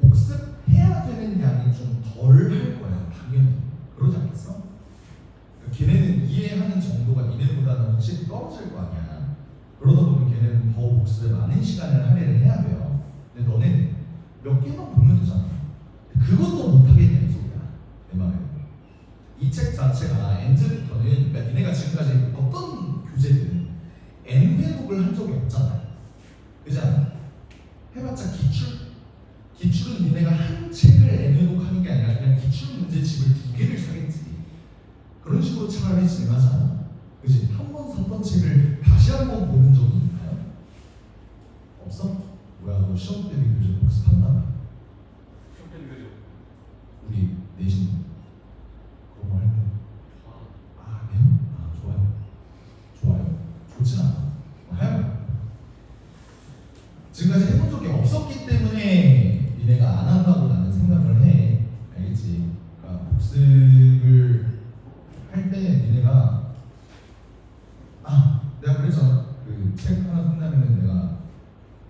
복습해야 되는 양이 좀 덜 할 거야. 당연히. 그러지 않겠어? 걔네는 이해하는 정도가 니네보다는 확실히 떨어질 거 아니야. 그러다 보면 걔네는 더 복습에 많은 시간을 할애를 해야 돼요. 근데 너네는 몇 개만 보면 되잖아. 그것도 못하겠냐 이 소리야. 내 말에. 이 책 자체가 엔드부터는 그러니까 니네가 지금까지 어떤 교재든 N회독을 한 적이 없잖아. 그지 않아? 해봤자 기출은 니네가 한 책을 N회독하는 게 아니라 그냥 기출 문제집을 2개를 사겠지. 그런 식으로 차라리 진행하잖아. 그지? 한 번 샀던 책을 다시 한 번 보는 적이 있나요? 없어? 뭐야 너 시험 때 교재 복습한다? 시험 때 교재 우리 내신 그런 거 할 때. 해요? 좋아요. 좋진 않아. 해요. 지금까지 해본 적이 없었기 때문에 니네가 안 한다고 나는 생각을 해. 알겠지? 그러니까 복습을 할 때 니네가 내가 그랬잖아. 그 책 하나 끝나면은 내가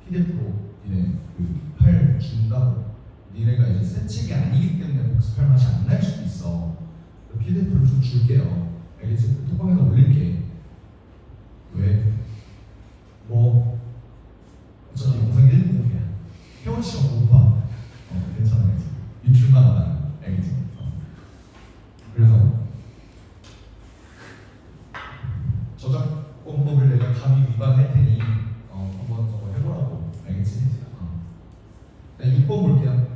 PDF로 니네 그 파일 준다고. 니네가 이제 쓴 책이 아니기 때문에 복습할 맛이 안 날 수도 있어. PDF를 좀 줄게요. 알겠지? 톡방에다 올릴게. 왜? 뭐 어차피 영상 1분 공개야. 회원 시간 못 봐. 괜찮아. 알겠지? 유튜브만 하다. 알겠지? 그래서 저작권법을 내가 감히 위반할 테니 한번 저거 해보라고. 알겠지? 6번 볼게요.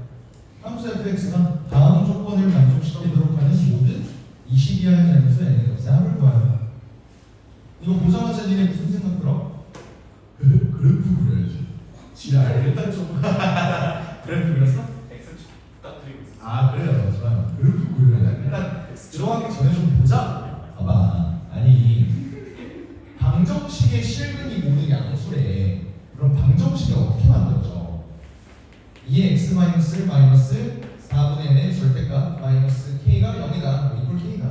함수 fx가 다음 조건을 만족시키도록 하는 모든 22하의 자연수 n의 값의 합을 구하라. 이거 보자마자 니네 무슨 생각 들어? 그래프 그려야지. 지랄 일단 좀 그래프 그렸어? X축 딱 그리고 있어. 그래요. 좋아요. 그래프 그려야 일단 들어가기 전에 좀 보자. 봐봐. 아니 방정식의 실근이 모든 양수래. 그럼 방정식이 어떻게 만들어져? 2x 마이너스 4분의 n의 절대값 마이너스 k가 0이다. 뭐 이퀄 k다.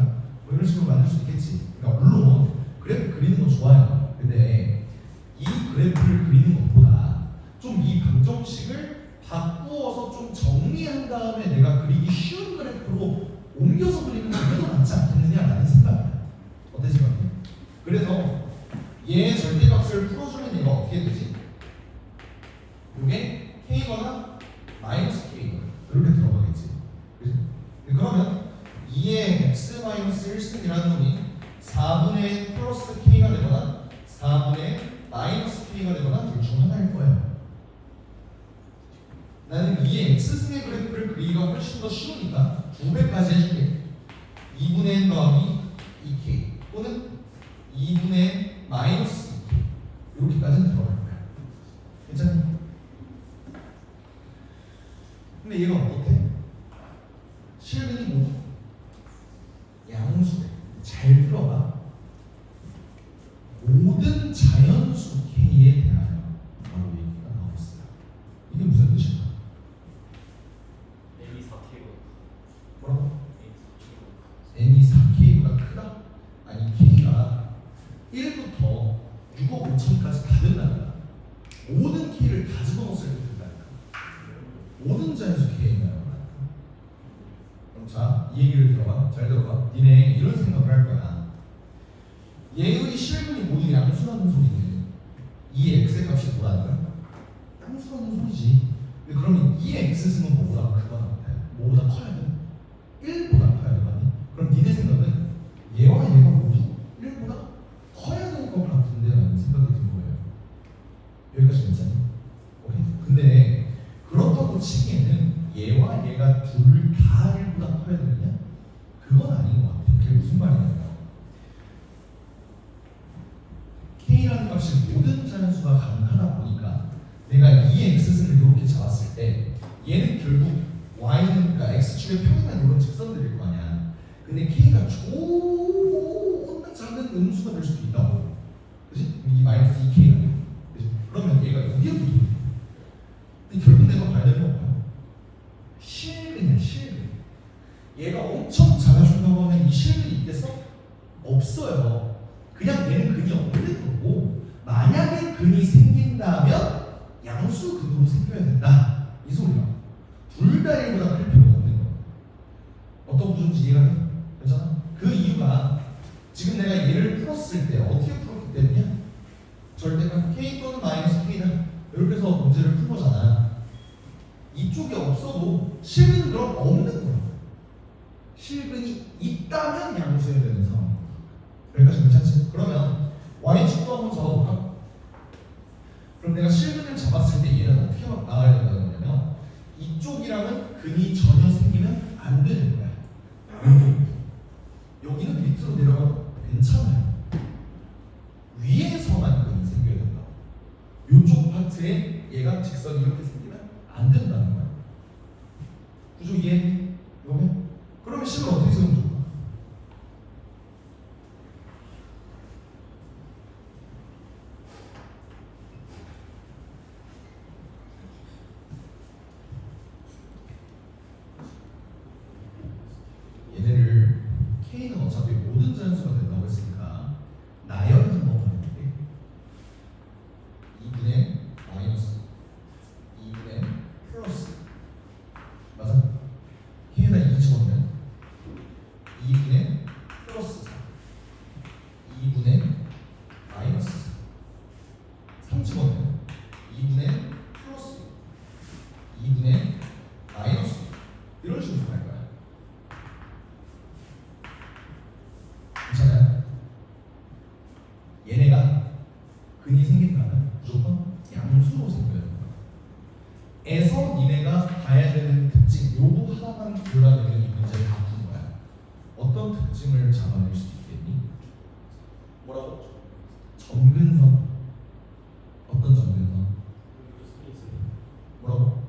뭐 이런 식으로 만들 수 있겠지. 그러니까 물론 그래프 그리는 건 좋아요. 근데 이 그래프를 그리는 것보다 좀 이 방정식을 바꾸어서 좀 정리한 다음에 내가 그리기 쉬운 그래프로 옮겨서 그리는 게 더 낫지 않겠느냐라는 생각이야. 어떻게 생각해? 그래서 얘의 절대값을 풀어주면 얘가 어떻게 되지? 이게 k거나 마이너스 k거나 이렇게 들어가겠지. 그치? 그러면 2의 x 마이너스 1승이라는 놈이 4분의 플러스 k가 되거나 4분의 마이너스 k가 되거나 둘 중 하나일 거예요. 나는 2의 x승의 그래프를 그리기가 훨씬 더 쉬우니까 2배까지 해줄게. 2분의 n 더하기 2k 또는 2분의 마이너스 2k 이렇게까지는 들어갈 거야. 괜찮니? 근데 얘가 어떻대? 실근이 뭐지? 양수래. 잘 들어봐. 모든 자연수 K에 대하여 라고 얘기가 나와 있어요. 이게 무슨 뜻일까? A 4K가 뭐라고? A 4K가 n이 4K보다 크다? 아니 K가 1부터 6억 5천까지 다 된다니까. 모든 K를 다 집어넣었을 때 된다니까. 모든 자연수 K에 있나요? 그럼 자, 이 얘기를 들어봐. 잘 들어봐. 니네 이런 생각을 할 거야. 얘의 실근이 모두 양수라는 소리는 이 x의 값이 뭐라는 거야? 양수라는 소리지. 근데 그러면 이 x 쓰면 뭐보다 크거나 같아요? 뭐보다 커야 돼? 1보다 커야 되거니? 그럼 니네 생각은 얘와 얘가 모두 1보다 커야 될 것 같은데 라는 생각이 든 거예요. 여기까지 괜찮니? 오케이. 근데 그렇다고 치기에는 얘와 얘가 둘 다 1보다 커야 되느냐? 그건 아닌 것 같아요. 그게 무슨 말이냐면 K라는 값이 모든 자연수가 가능하다 보니까 내가 이 x승을 이렇게 잡았을 때 얘는 결국 y는 그러니까 x축의 평행한 이런 직선들일 거 아니야. 근데 K가 존나 작은 음수가 될 수도 있다고. 그지? 이 마이너스 2K가. 그지? 그러면 얘가 여기에 붙어. 근데 결국 내가 봐야 되는 건 뭐야? 실근이야, 실근. 얘가 엄청 작아준다고 하면 이 실근이 있겠어? 없어요. 그냥 얘는 근이 없는 거고, 만약에 근이 생긴다면 양수 근으로 생겨야 된다. 이 소리야. 둘 다 1보다 클 필요가 없는 거야. 어떤 구조인지 이해가 돼? 괜찮아? 그 이유가 지금 내가 얘를 풀었을 때 어떻게 풀었기 때문이야? 절대값 K 또는 마이너스 K다. 이렇게 해서 문제를 푼 거잖아. 이쪽에 없어도 실근은 그럼 없는 거야. 실근이 있다면 양수해야 되는 상황. 여기까지 괜찮지? 그러면 Y축도 한번 잡아볼까? 그럼 내가 실근을 잡았을 때 얘는 어떻게 나가야 된다냐면 이쪽이랑은 근이 전혀 생기면 안 되는 거야. 여기는 밑으로 내려가도 괜찮아요. 위에서만 근이 생겨야 된다. 이쪽 파트에 얘가 직선이 이렇게 생기면 안 된다는 거야. 구조 이해했니? 이거면? 그러면 식을 어떻게 세우면 좋을까? 얘네를 K는 어차피 모든 자연수가 된다고 했으니까 나열 한번 해볼게. 2분의 마이너스 2분의 플러스 맞아? K에다 2 집어넣으면 2분의 플러스 4 2분의 마이너스 4 3 집어넣으면 2분의 플러스 2분의 마이너스 이런 식으로 갈 거야. 괜찮아요? 얘네가 근이 생긴다면 무조건 양수로 생겨야 된다. 에서 니네가 봐야 되는 특징 요거 하나만 골라내면 이 문제 다 푼 거야. 어떤 특징을 잡아낼 수 있겠니? 뭐라고? 점근선. 어떤 점근선? 뭐라고?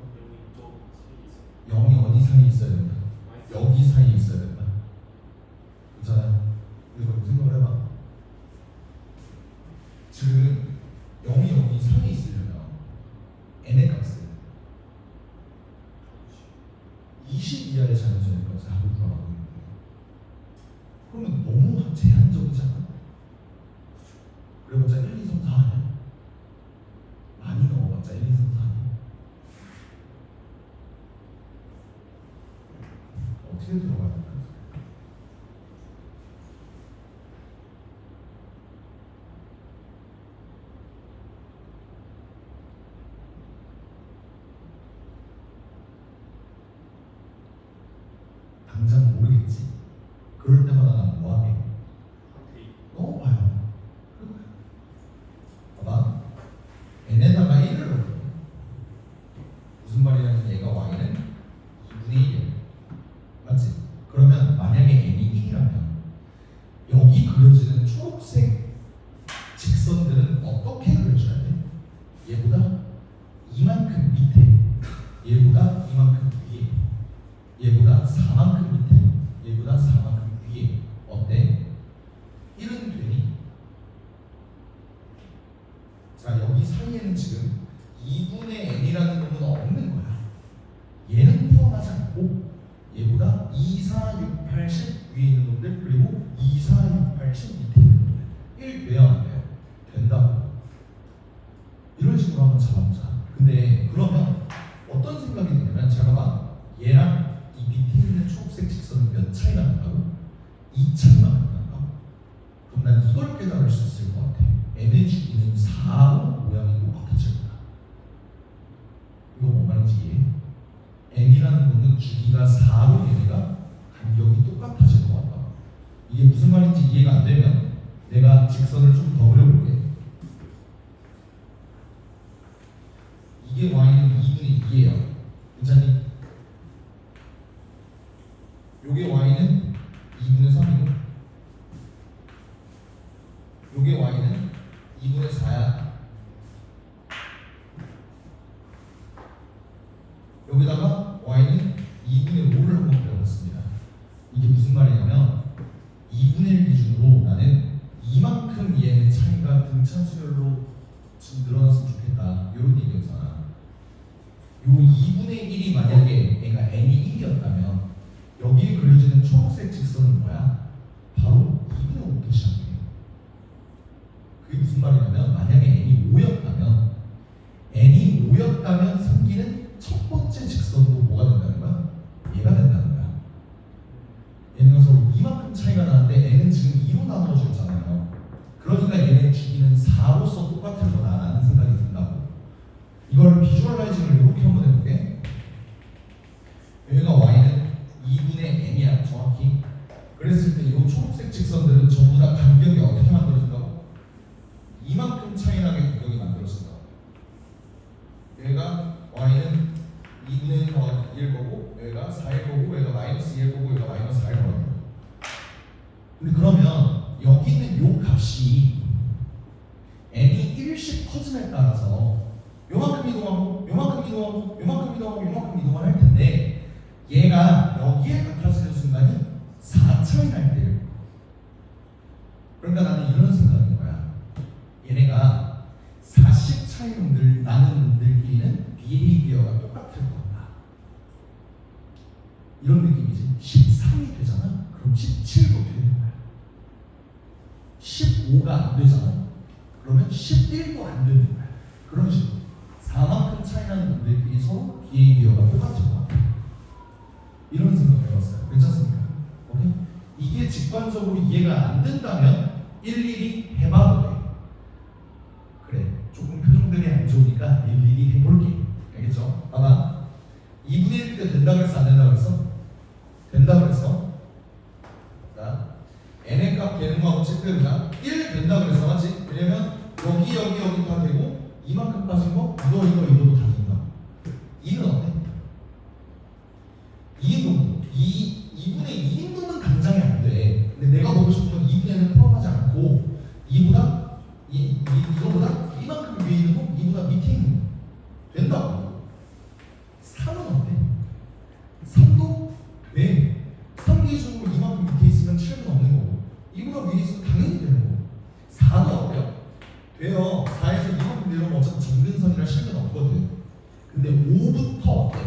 0이 어디 사이에 있어야 된다? 여기 사이에 있어야 된다. 괜찮아요? 이거 생각을 해봐. 지금 0이 여기 사이에 있으려면 n의 값을 20 이하의 자연수의 값을 하고 구하라고 있는 거예요. 그러면 너무 제한적이지 않아? 그래봤자 1, 2, 3, 4 아니야? 많이 넣어봤자 1, 2, 3, 4 아니야? 어떻게 들어가야 될까? 당장 모르겠지. 그럴 때마다 난 뭐하게? 넣어봐요. 봐봐. n에다가 1을 넣을게. 무슨 말이냐면 얘가 y는 2분의 1이야. 맞지? 그러면 만약에 n이 1이라면 여기 그려지는 초록색 직선들은 어떻게 그려줘야 돼? 얘보다 이만큼 밑에, 얘보다 이만큼 위에, 얘보다 4만큼 밑에, 얘보다 4만큼 위에. 어때? 지금 2분의 n이라는 놈은 없는 거야. 얘는 포함하지 않고 얘보다 2, 4, 6, 8, 10 위에 있는 놈들 그리고 2, 4, 6, 8, 10 밑에 있는 놈들 1 돼요 안 돼요? 된다고. 이런 식으로 한번 잡아보자. 근데 그러면 어떤 생각이 드냐면 잘 봐봐. 얘랑 이 밑에 있는 초록색 직선은 몇 차이가 난다고? 2 차이만 난다고. 그럼 난 이걸 깨달을 수 있을 것 같아. n의 주기는 4로 모양이 똑같아질 거야. 이거 뭔 말인지 이해해? n이라는 놈은 주기가 4로 얘네가 간격이 똑같아질 것 같다. 이게 무슨 말인지 이해가 안 되면 내가 직선을 좀 더 그려볼게. 이게 y는 2분의 2예요. 괜찮니? 요게 y는 2분의 3이고 요게 y는 2분의 4야. 여기다가 y는 2분의 5를 한번 그려봤습니다. 이게 무슨 말이냐면 2분의 1 기준으로 나는 이만큼 얘의 차이가 등차 수열로 지금 늘어났으면 좋겠다. 이런 얘기였잖아. 요 2분의 1이 만약에 얘가 n이 1이었다면 여기에 그려지는 초록색 직선은 뭐야? 바로 2분의 5부터 시작해. 그게 무슨 말이냐면 만약에 n이 5였다면 생기는 첫 번째 직선도 뭐가 된다는 거야? 얘가 된다는 거야. 얘네가 서로 이만큼 차이가 나는데 n은 지금 2로 나누어져 있잖아요. 그러니까 얘네 주기는 4로서 똑같을 거다라는 생각이 든다고. 이걸 비주얼라이징을 이렇게 한번 해볼게. 여기가 y는 2분의 n이야 정확히. 그랬을 때 이 초록색 직선들은 전부 다 간격이 어떻게 만들어진다고? 이만큼 차이 나게 간격이 만들어진다고. 여기가 y는 2분의 1일 거고 여기가 4일 거고 여기가 마이너스 2일 거고 여기가 마이너스 4일 거고. 근데 그러면 여기 있는 요 값이 n이 1씩 커짐에 따라서 요만큼 이동하고 요만큼 이동하고 요만큼 이동하고 요만큼 이동을 할 텐데 얘가 여기에 같아지는 순간이 4 차이 날 때예요. 그러니까 나는 이런 생각인 거야. 얘네가 4씩 차이 나는 놈들끼리는 비헤이비어가 똑같을 것 같다. 이런 느낌이지. 13이 되잖아. 그럼 17도 되는 거야. 15가 안 되잖아. 그러면 11도 안 되는 거야. 그런 식으로 4만큼 차이 나는 놈들끼리 서로 비헤이비어가 똑같은 것 같아. 이런 생각 해봤어요. 괜찮습니까? 오케이? 이게 직관적으로 이해가 안 된다면 일일이 해봐도 돼. 그래, 조금 표정들이 안 좋으니까 일일이 해볼게. 알겠죠? 봐봐. 2분의 1때 된다 그랬어? 안 된다 그랬어? 된다 그랬어? 자, n의 값 되는 거하고 체크해보자. 1 된다 그랬어, 맞지? 왜냐면 여기 다 되고 이만큼 빠진 거 이거도 다 된다. 2는 어때? 2인동도 2분의 2인동은 당장이 안 돼. 근데 내가 보고 싶은 건 2분의 1을 포함하지 않고 이거보다 이만큼 위에 있는 거, 이보다 밑에 있는 거 된다고. 3은 어때? 3도 돼. 3 기준으로 이만큼 밑에 있으면 7은 없는 거고 이보다 위에 있으면 당연히 되는 거고. 4도 어때요? 돼요. 4에서 이만큼 내려오면 어차피 정근선이라 실은 없거든. 근데 5부터 어때?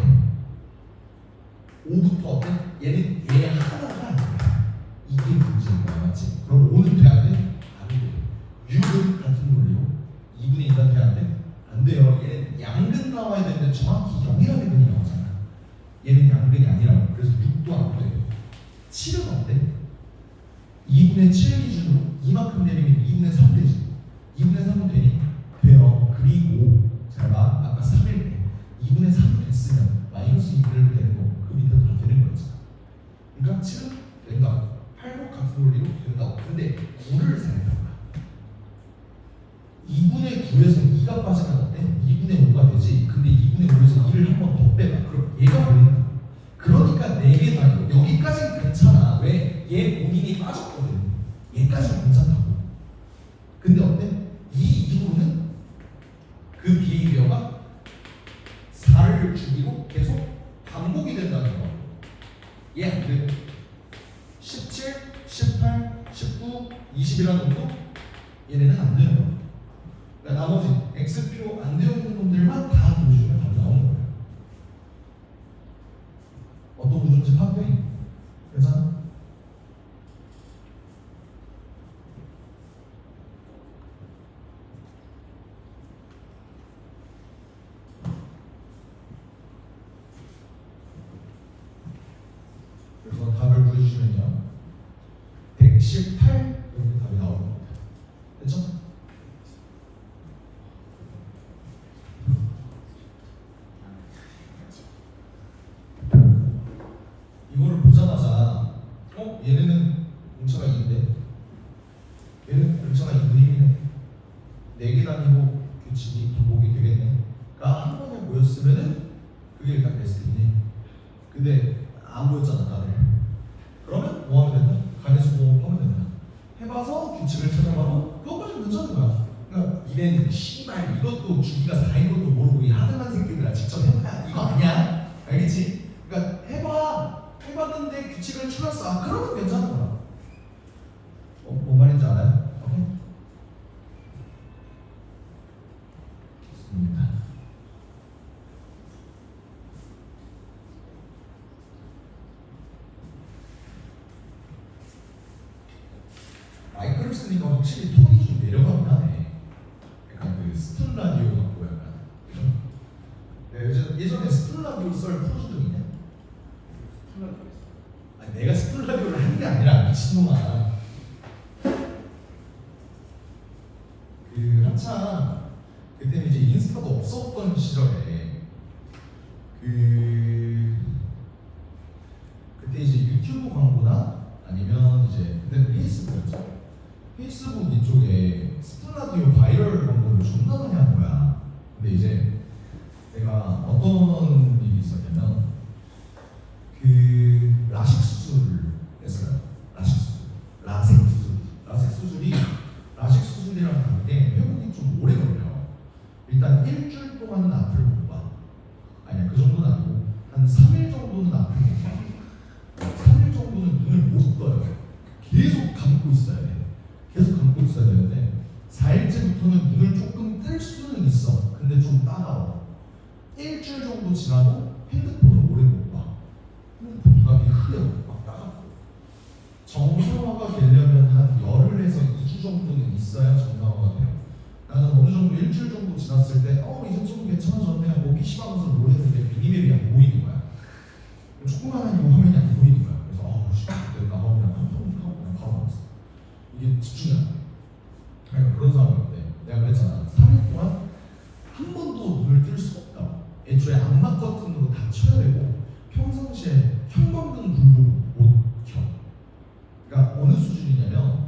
5부터 어때? 얘는 얘 하나가 아니야. 이게 문제인 거야, 맞지? 그럼 5는 돼, 안 돼? 안 돼. 6은 같은 논리로 2분의 2가 돼, 안 돼? 안 돼요. 얘는 양근 나와야 되는데 정확히 0이라는 근이 나오잖아. 얘는 양근이 아니라고. 그래서 6도 안 돼. 7은 어때? 2분의 7 기준으로 이만큼 내리면 2분의 3 되지. 2분의 3은 되니? 돼요. 그리고 잘 봐. 아까 3일 때 2분의 3이 됐으면 마이너스 2분의 1 되는 거 그 밑에 다 되는 거였잖아. 그러니까 7은 된다. 8도 같은 논리로 된다고. 근데 9를 생각해봐. 2분의 9에서 2가 빠지면 어때? 2분의 5가 되지. 근데 2분의 5에서 2를 한 번 더 빼봐. 그럼 얘가 걸린다. 그러니까 4개 다니고 여기까지는 괜찮아. 왜? 얘 본인이 빠졌거든. 얘까지는 괜찮다고. 근데 어때? 이 이후로는 그 비헤이비어가 4를 주기로 계속 반복이 된다는 거. 얘 안 돼. 17, 18, 19, 20이라는 것도 얘네는 안 되는 거야. 그러니까 나머지 X표 안 되어 있는 놈들만 다 보여주면 답이 나오는 거예요. 어떤 구조인지 파악해. 괜찮아? 그래서 답을 구해주시면요 118 이렇게 답이 나오는 겁니다. 됐죠? 이거를 보자마자 얘네는 공차가 2인데 얘는 공차가 2분의 1이네 4개 단위로 규칙이 반복이 되겠네 가 한 번에 모였으면은 그게 일단 베스트이네. 근데 안 보였잖아 다들. 그러면 뭐 하면 된다? 가계수공업 하면 된다. 해봐서 규칙을 찾아봐도 그것까지 괜찮은 거야. 그러니까 이래는 씨발 이것도 주기가 4인 것도 모르고 이 하등한 새끼들아 직접 해봐야 이거 아니야. 알겠지? 그러니까 해봤는데 규칙을 찾았어. 아 그러면 괜찮은 거야. 뭔 말인지 알아요? 오케이? 좋습니다. 마이크를 쓰니까 확실히 톤이 좀 내려가긴 하네. 약간 그 스푼 라디오 같고 약간 그죠? 내가 예전에 스푼 라디오 썰 풀어준 적 있냐? 아니 내가 스푼 라디오를 한 게 아니라 미친놈아. 그 한참 그때는 이제 인스타도 없었던 시절에 그때 이제 유튜브 광고나 아니면 이제 그때는 페이스북이었죠. 페이스북 이쪽에 스푼 라디오 바이럴 광고를 존나 많이 한 거야. 근데 이제 내가 어떤 일이 있었냐면 그 라식 수술을 했어요. 라섹 수술이 라식 수술이랑 다르게 회복이 좀 오래 걸려. 일단 일주일 동안은 앞을 못 봐. 아니야 그 정도는 아니고 한 3일 정도는 앞을 못 봐. 3일 정도는 눈을 못 떠요. 계속 감고 있어야 돼. 계속 감고 있어야 되는데 4일째부터는 눈을 조금 뜰 수는 있어. 근데 좀 따가워. 일주일 정도 지나도 핸드폰을 오래 못 봐. 핸드폰 눈앞이 흐려. 막 따갑고. 정상화가 되려면 한 열흘에서 2주 정도는 있어야 정상화가 돼요. 나는 어느 정도 일주일 정도 지났을 때 이제 좀 괜찮아졌네 하고 PC방에서 뭘 했는데 미니맵이 안 보이는 거야. 조그마한 이 화면이 안 보이는 거야. 그래서 내가 그냥 한번 하고 그냥 바로 나왔어. 이게 집중이 안 돼. 그러니까 그런 상황인데 내가 그랬잖아. 3일 동안 한 번도 눈을 뜰 수가 없다. 애초에 암막 버튼으로 다 쳐야 되고 평상시에 형광등 불도 못 켜. 그러니까 어느 수준이냐면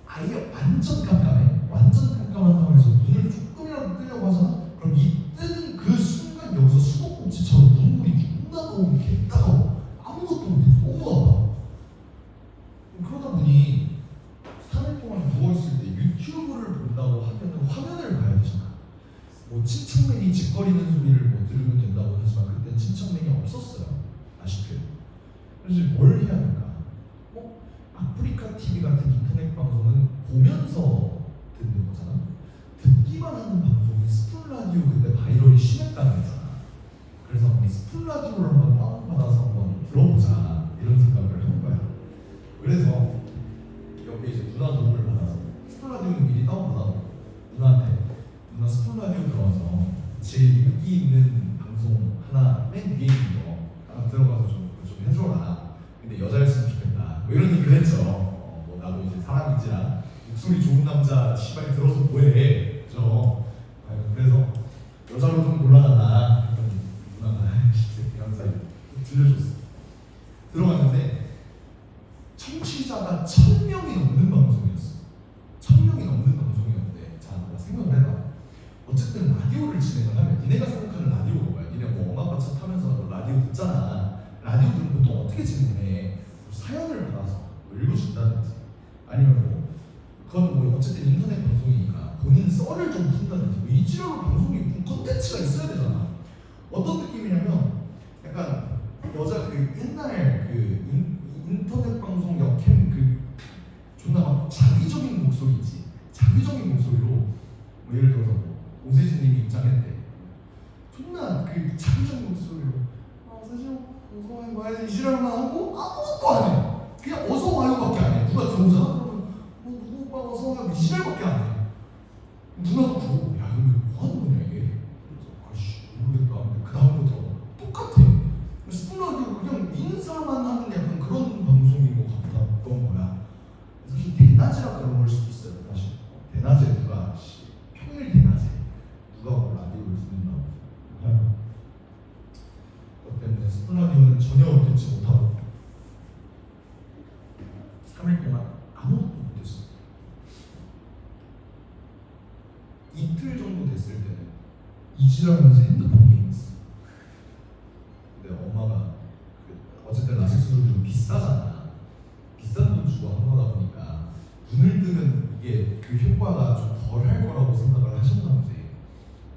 아예 완전 깜깜해. 완전 깜깜한 상황에서 눈을 조금이라도 뜨려고 하잖아. 그럼 이 뜨는 그 순간 여기서 수도꼭지처럼 눈물이 존나 너무 따가워. 아무것도 못해. 너무 아파. 그러다 보니 3일 동안 누워있을 때 유튜브를 본다고 하면 화면을 봐야 되잖아. 뭐 침착맨이 짓거리는 소리를 뭐 들으면 된다고 하지만 그때 침착맨이 없었어요. 아쉽게도. 그래서 뭘 해야 될까? 아프리카 TV 같은 인터넷 방송은 보면서 듣는 거잖아. 듣기만 하는 방송이 스푼 라디오 그때 바이럴이 심했다는 거잖아. 그래서 우리 스푼 라디오를 한번 다운받아서 한번 들어보자 이런 생각을 한 거야. 그래서 옆에 이제 누나 도움을 받아서 스푼 라디오는 미리 다운받아 누나 스푼 라디오 들어가서 제일 인기 있는 방송 하나 맨 위에 있는 거 하나 들어가서 좀 해줘라. 근데 여자였으면 좋겠다. 뭐 이런 얘기를 했죠. 뭐 나도 이제 사람인지라 목소리 좋은 남자 시발이 들어서 뭐해, 그죠? 그래서 여자로 좀 골라달라. 그랬더니 누나가 항상 들려줬어. 들어갔는데 청취자가 1000명이 넘는 방송이었어. 1000명이 넘는 방송이었는데 자, 생각을 해봐. 어쨌든 라디오를 진행을 하면 니네가 생각하는 라디오가 뭐야? 니네 뭐 엄마 아빠 차 타면서 라디오 듣잖아. 라디오 들으면 보통 어떻게 진행해? 사연을 받아서 뭐 읽어준다든지 아니면 뭐 그건 뭐 어쨌든 인터넷 방송이니까 본인 썰을 좀 푼다든지 뭐 이지라로 방송이 콘텐츠가 있어야 되잖아. 어떤 느낌이냐면 약간 여자 그 옛날 그 인터넷 방송 역행 그 존나 막 자기적인 목소리 있지. 자기적인 목소리로 뭐 예를 들어서 오세진님이 입장했대. 존나 그 창작 목소리로 사실 어서 와요 와야지 이 지랄만 하고 아무것도 안 해. 그냥 어서 와요밖에 안 해. 누가 들어오잖아? 그러면 누구 오빠 어서 와요 이 지랄밖에 안 해. 누나도 그러고 야 이거 뭐 하는 거냐 이게. 그래서 아씨 모르겠다. 근데 그 다음부터 똑같아. 스프라디오 그냥 인사만 하는 약간 그런 방송인 것 같았던 거야. 그래서 이 대낮이라 그런 걸 수도 있어요. 사실 대낮에 누가 평일 대낮에 누가 뭘 라디오를 듣는다고 하면 그것 때문에 스프라디오는 전혀 듣지 못하고 3일 동안 아무것도 못했어. 이틀 정도 됐을 때는 이지랄하면서 핸드폰 게임했어. 근데 엄마가 어쨌든 라섹스도 좀 비싸잖아. 비싼 돈 주고 한 거다 보니까 눈을 뜨면 이게 그 효과가 좀 덜 할 거라고 생각을 하셨나 보지.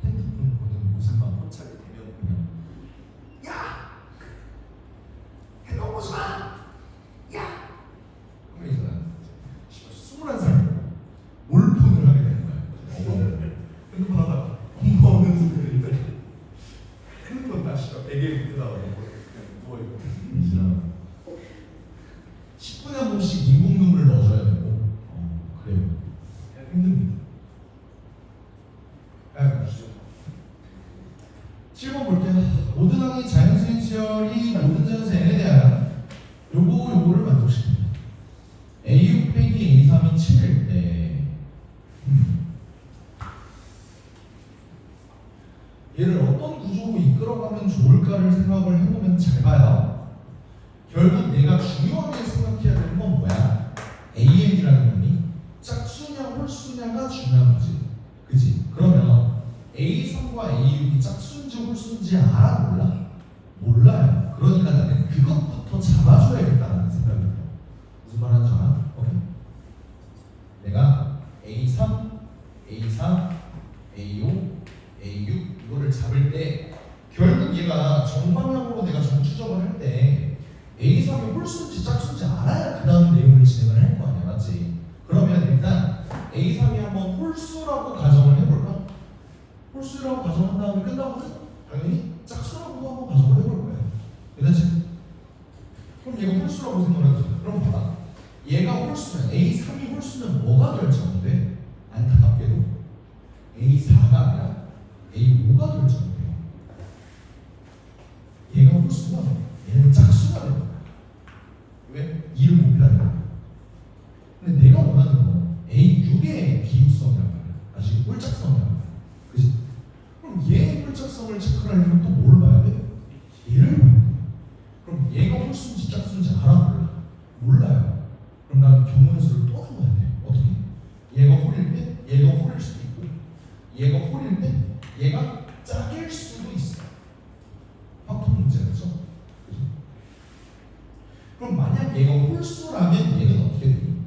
핸드폰 보는 모습만 포착이 되면 그냥 야! 핸드폰 보지 마! 야! 그러면 이제 21살 몰폰을 하게 되는 거야. 엄마는 핸드폰 하다가 엄마 오는 소리인데 핸드폰 다시 베개에 붙여다가 그냥 누워있고 10분에 한 번씩 인공눈물 넣어줘야 되고 그래요. 힘듭니다. 7번 볼게요. 모든 항이 자연수행 시열이 모든 자연수 n에 대한 요거를 만족시킵니다. A6 빼기 A3이 7일 때 얘를 어떤 구조로 이끌어가면 좋을까를 생각을 해보면 잘 봐요. 결국 내가 중요하게 생각해야 되는 건 뭐야? AN이라는 놈이 짝수냐 홀수냐가 중요한 거지. 그지? 그러면 A3과 A6이 짝수인지 홀수인지 알아? 몰라? 몰라요. 그러니까 나는 그것부터 잡아줘야겠다는 생각이 들어. 무슨 말 하는지 알아? 오케이. 내가 A3, A4, A5, A6 이거를 잡을 때 결국 얘가 정방향으로 내가 정추적을 할 때 A3이 홀수인지 짝수인지 알아야 그 다음 내용을 진행을 할 거 아니야. 맞지? 그러면 일단 A3이 한번 홀수라고 가정을 해볼까? 홀수라고 가정한 다음에 끝나고는 당연히 짝수라고도 한번 가정을 해볼 거예요. 괜찮지? 그럼 얘가 홀수라고 생각을 해보자. 그럼 봐봐. 얘가 홀수면 A3이 홀수면 뭐가 결정돼? 안타깝게도 A4가 아니라 A5가 결정돼요. 얘가 홀수면 얘는 짝수가 되는 거야. 왜? 2를 곱해야 돼. 근데 내가 원하는 건 A6의 비입성이란 말이야. 다시 홀짝성이란 말이야. 그치? 그럼 얘의 홀짝성을 체크를 하려면 또 뭘 봐야 돼? 얘를 봐야 돼. 그럼 얘가 홀수인지 짝수인지 알아? 몰라? 몰라요. 그럼 나는 경우의 수를 또 넣어야 돼. 어떻게? 얘가 홀일 때 얘가 홀일 수도 있고 얘가 홀일 때 얘가 짝일 수도 있어. 확통 문제였죠? 그럼 만약 얘가 홀수라면 얘는 어떻게 되니?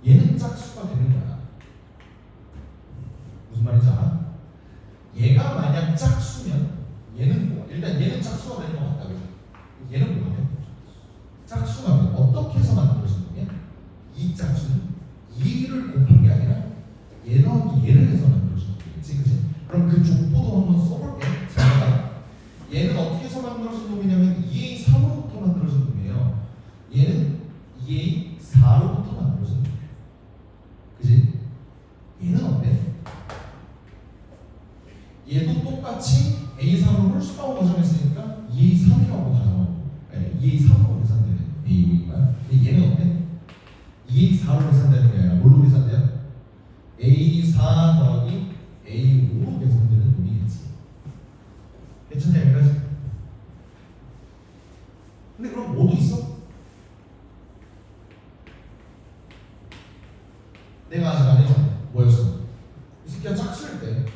얘는 짝수가 되는 거야. 무슨 말인지 알아? 얘가 만약 짝수면 얘는 뭐야? 일단 얘는 짝수가 되는 것 같다. 그죠? 얘는 뭐야? 짝수가 어떻게 해서 만들어진 거냐? 이 짝수는 2를 곱한 게 아니라 얘 더하기 얘를 해서 만들어진 거겠지. 그치? 그럼 그 족보도 한번 써볼게. 잘 봐. 얘는 어떻게 해서 만들어진 놈이냐면 2A3으로부터 만들어진 놈이에요. 얘는 2A4로부터 만들어진 놈이에요. 그지? 얘는 어때? 얘도 똑같이 A3을 홀수라고 가정했으니까 2A3이라고 가정하고 2A3으로 계산되는 A5인가요? 근데 얘는 어때? 2A4로 계산되는 게 아니라 뭘로 계산돼요? A4 더하기 A5로 계산되는 놈이겠지. 괜찮냐 여기까지? 근데 그럼 뭐도 있어? 내가 아직 안 해줬네. 뭐였어? 이 새끼가 짝수일 때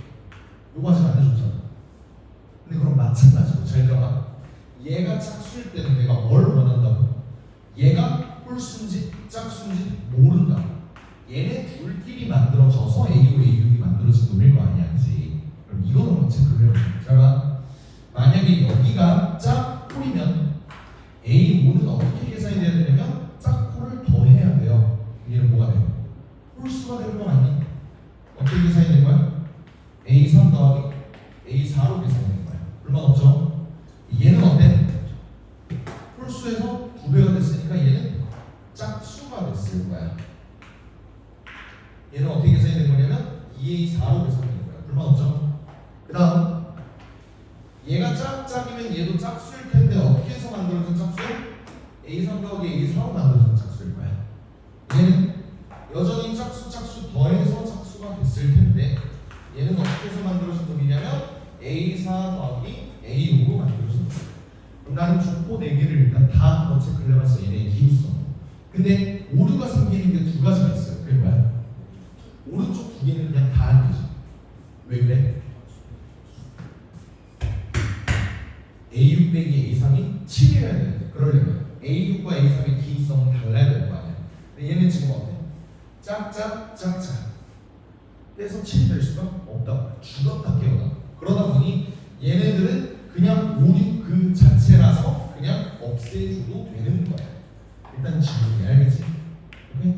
요거 아직 안 해줬잖아. 근데 그럼 마찬가지로 잘 들어봐. 얘가 짝수일 때는 내가 뭘 원한다고? 얘가 홀수인지 짝수인지 모른다. 얘네 둘끼리 만들어져서 A5, A6이 만들어진 놈일 거 아니야, 그지? 그럼 이거는 먼저 체크를 해보자. 잘 봐. 만약에 여기가 짝홀이면 A5는 어떻게 계산이 돼야 되냐면 짝홀을 더해야 돼요. 얘는 뭐가 돼요? 홀수가 되는 거 맞니? 어떻게 계산이 된 거야? 있을 거야. 얘는 어떻게 계산이 된 거냐면 2A4로 계산이 된 거야. 불만 없죠? 그 다음 얘가 짝짝이면 얘도 짝수일 텐데 어떻게 해서 만들어진 짝수? A3 더하기 A4로 만들어진 짝수일 거야. 얘는 여전히 짝수 더해서 짝수가 됐을 텐데 얘는 어떻게 해서 만들어진 놈이냐면 A4 더하기 A5로 만들어진 놈이야. 그럼 나는 족보 4개를 일단 다 한번 체크를 해봤어. 얘네의 기호성. 근데 오류가 생기는 게 2가지가 있어요. 그게 뭐야? 오른쪽 2개는 그냥 다 안 되지. 왜 그래? A6 빼기 A3이 7이어야 되는데 그러려면 A6과 A3의 기호성은 달라야 될 거 아니야. 근데 얘는 지금 어때? 짝짝 빼서 7이 될 수가 없다. 죽었다 깨어나. 그러다 보니 얘네들은 그냥 오류 그 자체라서 그냥 없애줘도 되는 거야. 일단 지금 알겠지? 오케이?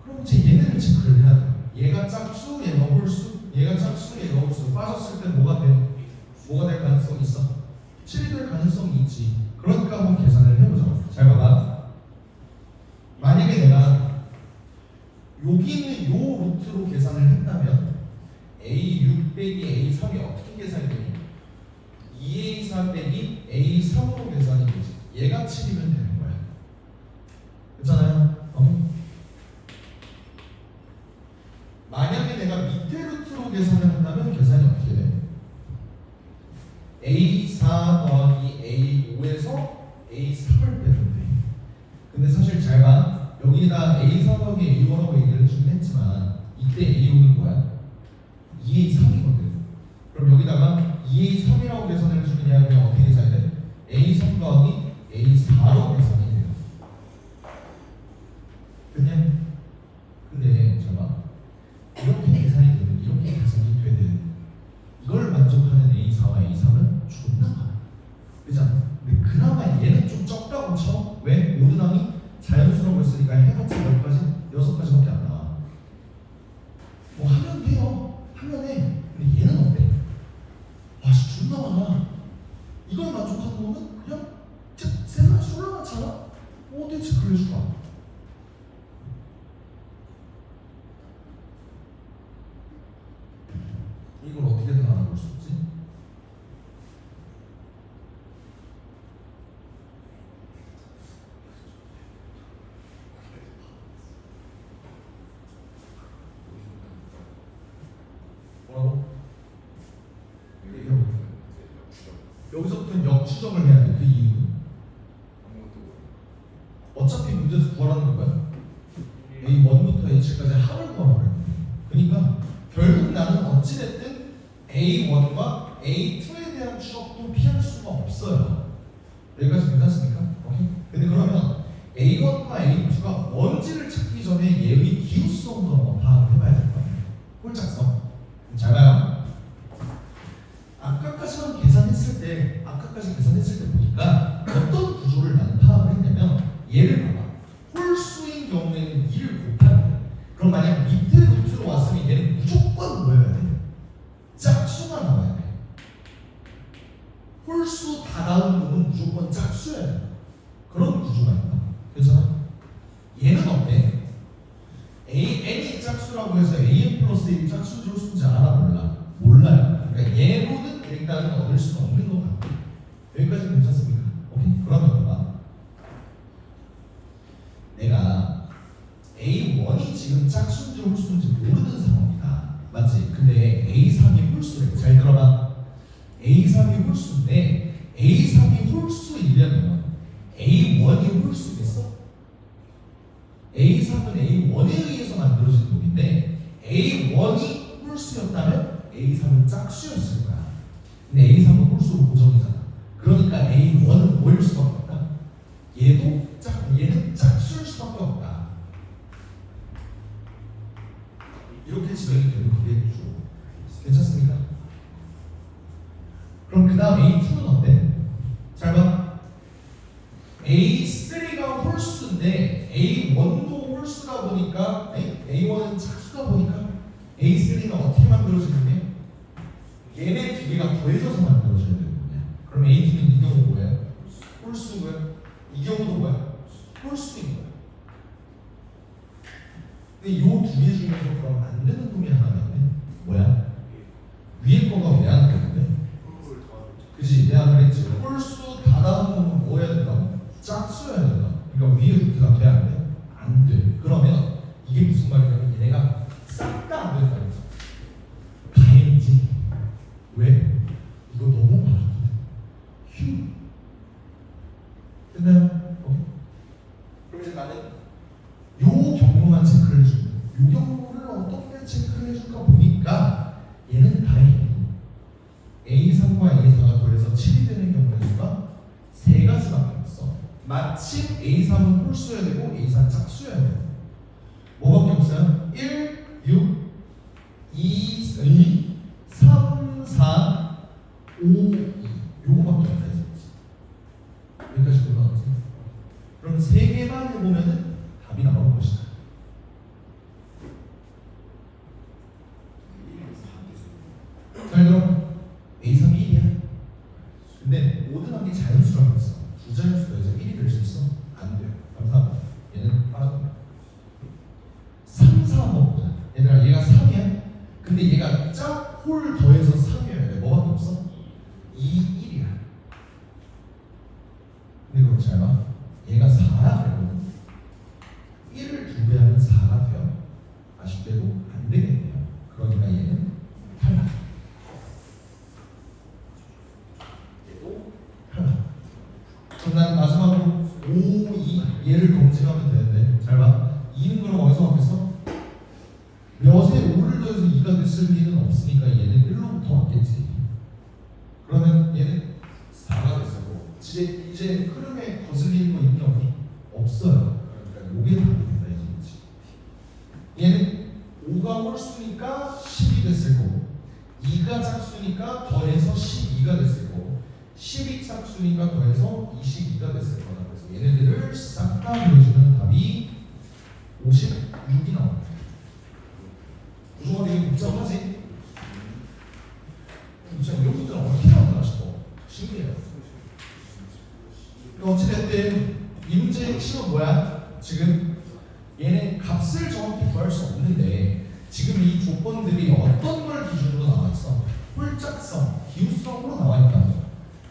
그럼 이제 얘네를 체크를 해야 돼. 얘가 짝수, 얘가 홀수, 얘가 짝수, 얘가 홀수. 빠졌을 때 뭐가 돼? 뭐가 될 가능성이 있어? 7이 될 가능성이 있지. 그러니까 한번 계산을 해보자. 잘 봐봐. 만약에 내가 여기 있는 요 루트로 계산을 했다면 A6 빼기 A3이 어떻게 계산이 되니? 2A4 빼기 A3으로 계산이 되지. 얘가 7이면 되는 거야. 그렇잖아요? 만약에 내가 밑에 루트로 계산을 한다면 계산이 어떻게 돼? A4 더하기 A5에서 A3을 빼면 돼. 근데 사실 잘 봐. 여기다 A4 더하기 A5라고 얘기를 해주긴 했지만 이때 A5는 뭐야? 2A3이거든. 그럼 여기다가 2A3이라고 계산을 해주느냐 그냥 어떻게 계산이 돼? A3 더하기 A4로 계산이 돼요. 그냥 근데 잘 봐. 이렇게 계산이 되든 이렇게 계산이 되든 이걸 만족하는 A4와 A3은 존나 많아. 그죠? 근데 그나마 얘는 좀 적다고 쳐. 왜? 오르남이 자연수라고 했으니까 해봤자 몇 가지? 6가지밖에 안 나와. 뭐 하면 돼요. 하면 해. 근데 얘는 어때? 와, 씨, 존나 많아. 이걸 만족하는 놈은 그냥 세상에 졸라 많잖아? 어떻게 체크를 해줄까? 이걸 어떻게든 알아볼 수 있지? 뭐라고? 얘기해볼게. 여기서부터는 역추정을 해야 돼. 그 이유는 어차피 문제에서 구하라는 거야. A1부터 H까지 합을 구하라고 그래. 그러니까 결국 나는 어찌됐든 A1과 A2에 대한 추적도 피할 수가 없어요. 여기까지 괜찮습니까? 오케이? 근데 그러면 A1과 A2가 뭔지를 찾기 전에 얘의 기호성도 한번 파악을 해봐야 될 거 아니에요. 홀짝성. 잘 봐요. 아까까지 계산했을 때 보니까 어떤 구조를 나는 파악을 했냐면 얘를 봐봐. 홀수인 경우에는 2를 곱하는 거야. 그럼 만약 밑에 루트로 왔으면 얘는 무조건 뭐여야 돼? 짝수가 나와야 돼. 홀수 다 나온 놈은 무조건 짝수여야 돼. 그런 구조가 있다. 괜찮아? 얘는 어때? n이 짝수라고 해서 an 플러스 1이 짝수인지 홀수인지 알아? 몰라요. 그러니까 얘로는 일단은 얻을 수는 없는 것 같아. 여기까지는 괜찮습니까? 오케이? 그러면 봐. 내가 A1이 지금 짝수인지 홀수인지 모르는 상황이다. 맞지? 근데 A3이 홀수래. 잘 들어봐. A3이 홀수인데 A3이 홀수이려면 A1이 홀수겠어? A3은 A1에 의해서 만들어진 놈인데 A1이 홀수였다면 A3은 짝수였을 거야. 근데 A3은 홀수로 고정이잖아. 그러니까 A1은 뭐일 수밖에 없다? 얘는 짝수일 수밖에 없다. 이렇게 지정이 되는 거겠죠. 괜찮습니까? 그럼 그 다음 A2는 어때? 잘 봐. A3가 홀수인데 A1도 홀수다 보니까 A1은 짝수다 보니까 A3는 어떻게 만들어지는데? 얘네 두 개가 더해져서 만들어져야 되는 거냐? 그럼 A2는 이 경우 뭐예요? 홀수고요. 이 경우도 뭐야? 홀수인 거야. 근데 이 두 개 중에서 그럼 안 되는 놈이 하나가 있네. 뭐야? 위에 거가 왜 안 되는데? 그지? 내가 그랬지. 홀수 다 나온 놈은 뭐 해야 된다? 짝수여야 된다. 그러니까 위에 루트가 돼? 안 돼? 안 돼. 그러면 이게 무슨 말이냐면 얘네가 싹 다 안 된다. 다행이지. 왜? 이거 너무 많거든. 휴. 됐나요? 그럼 이제 나는 요 경로만 체크를 해주는 요 경로를 어떻게 체크를 해줄까 보니까 얘는 다행히 A3과 A4가 더해서 7이 되는 경우의 수가 3가지밖에 없어. 마침 A3은 홀수여야 되고 A4는 짝수여야 돼. 뭐밖에 없어요? 1, 6, 2, 3, 4, 5, 2 요거밖에 없다 했었지. 여기까지 올라왔지. 그럼 3개만 해보면은 답이 나올 것이다. 잘 들어. A3이 1이야. 근데 모든 항이 자연수라고 했어. 부자연수가 해서 1이 될 수 있어? 안 돼요. 감사합니다. 얘는 빠져. 3, 4 한번 보자. 얘들아 얘가 3이야. 근데 얘가 짝홀 더해서 3이어야 돼. 뭐밖에 없어? 2, 1이야. 근데 그럼 잘 봐. 얘가 4라 그랬거든. 1을 2배 하면 4가 돼요. 아쉽게도 안 되겠네요. 그러니까 얘는 탈락. 얘도 탈락. 그럼 난 마지막으로 5, 2 얘를 검증하면 되는데 잘 봐. 2는 그럼 어디서 왔겠어? 몇에 5를 더해서 2가 됐을 리는 없으니까 얘는 1로부터 왔겠지. 그러면 얘는 4가 됐었고 이제 흐름에 거슬리는 거 있니 없니? 없어요. 그러니까 요게 답이 된다 이거지. 얘는 5가 홀수니까 10이 됐을 거고 2가 짝수니까 더해서 12가 됐을 거고 10이 짝수니까 더해서 22가 됐을 거다. 그래서 얘네들을 싹 다 보여주면 답이 56이 나옵니다. 구조가 되게 복잡하지? 진짜 이런 것들은 어떻게 나왔나 싶어. 신기해요. 어찌됐든 이 문제의 핵심은 뭐야? 지금 얘는 값을 정확히 구할 수 없는데 지금 이 조건들이 어떤 걸 기준으로 나와 있어? 홀짝성, 기호성으로 나와 있다는 거야.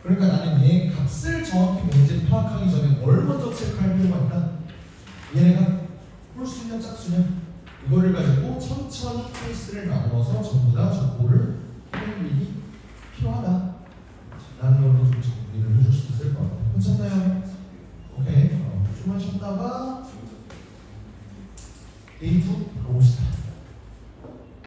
그러니까 나는 얘 값을 정확히 뭔지 파악하기 전에 뭘 먼저 체크할 필요가 있다? 얘네가 홀수냐 짝수냐? 이거를 가지고 천천히 케이스를 나누어서 전부 다 정보를 해낼 일이 필요하다 라는 걸로 좀 정리를 해줄 수 있을 것 같아요. 괜찮나요? 오케이. 좀만 쉬었다가 데이 2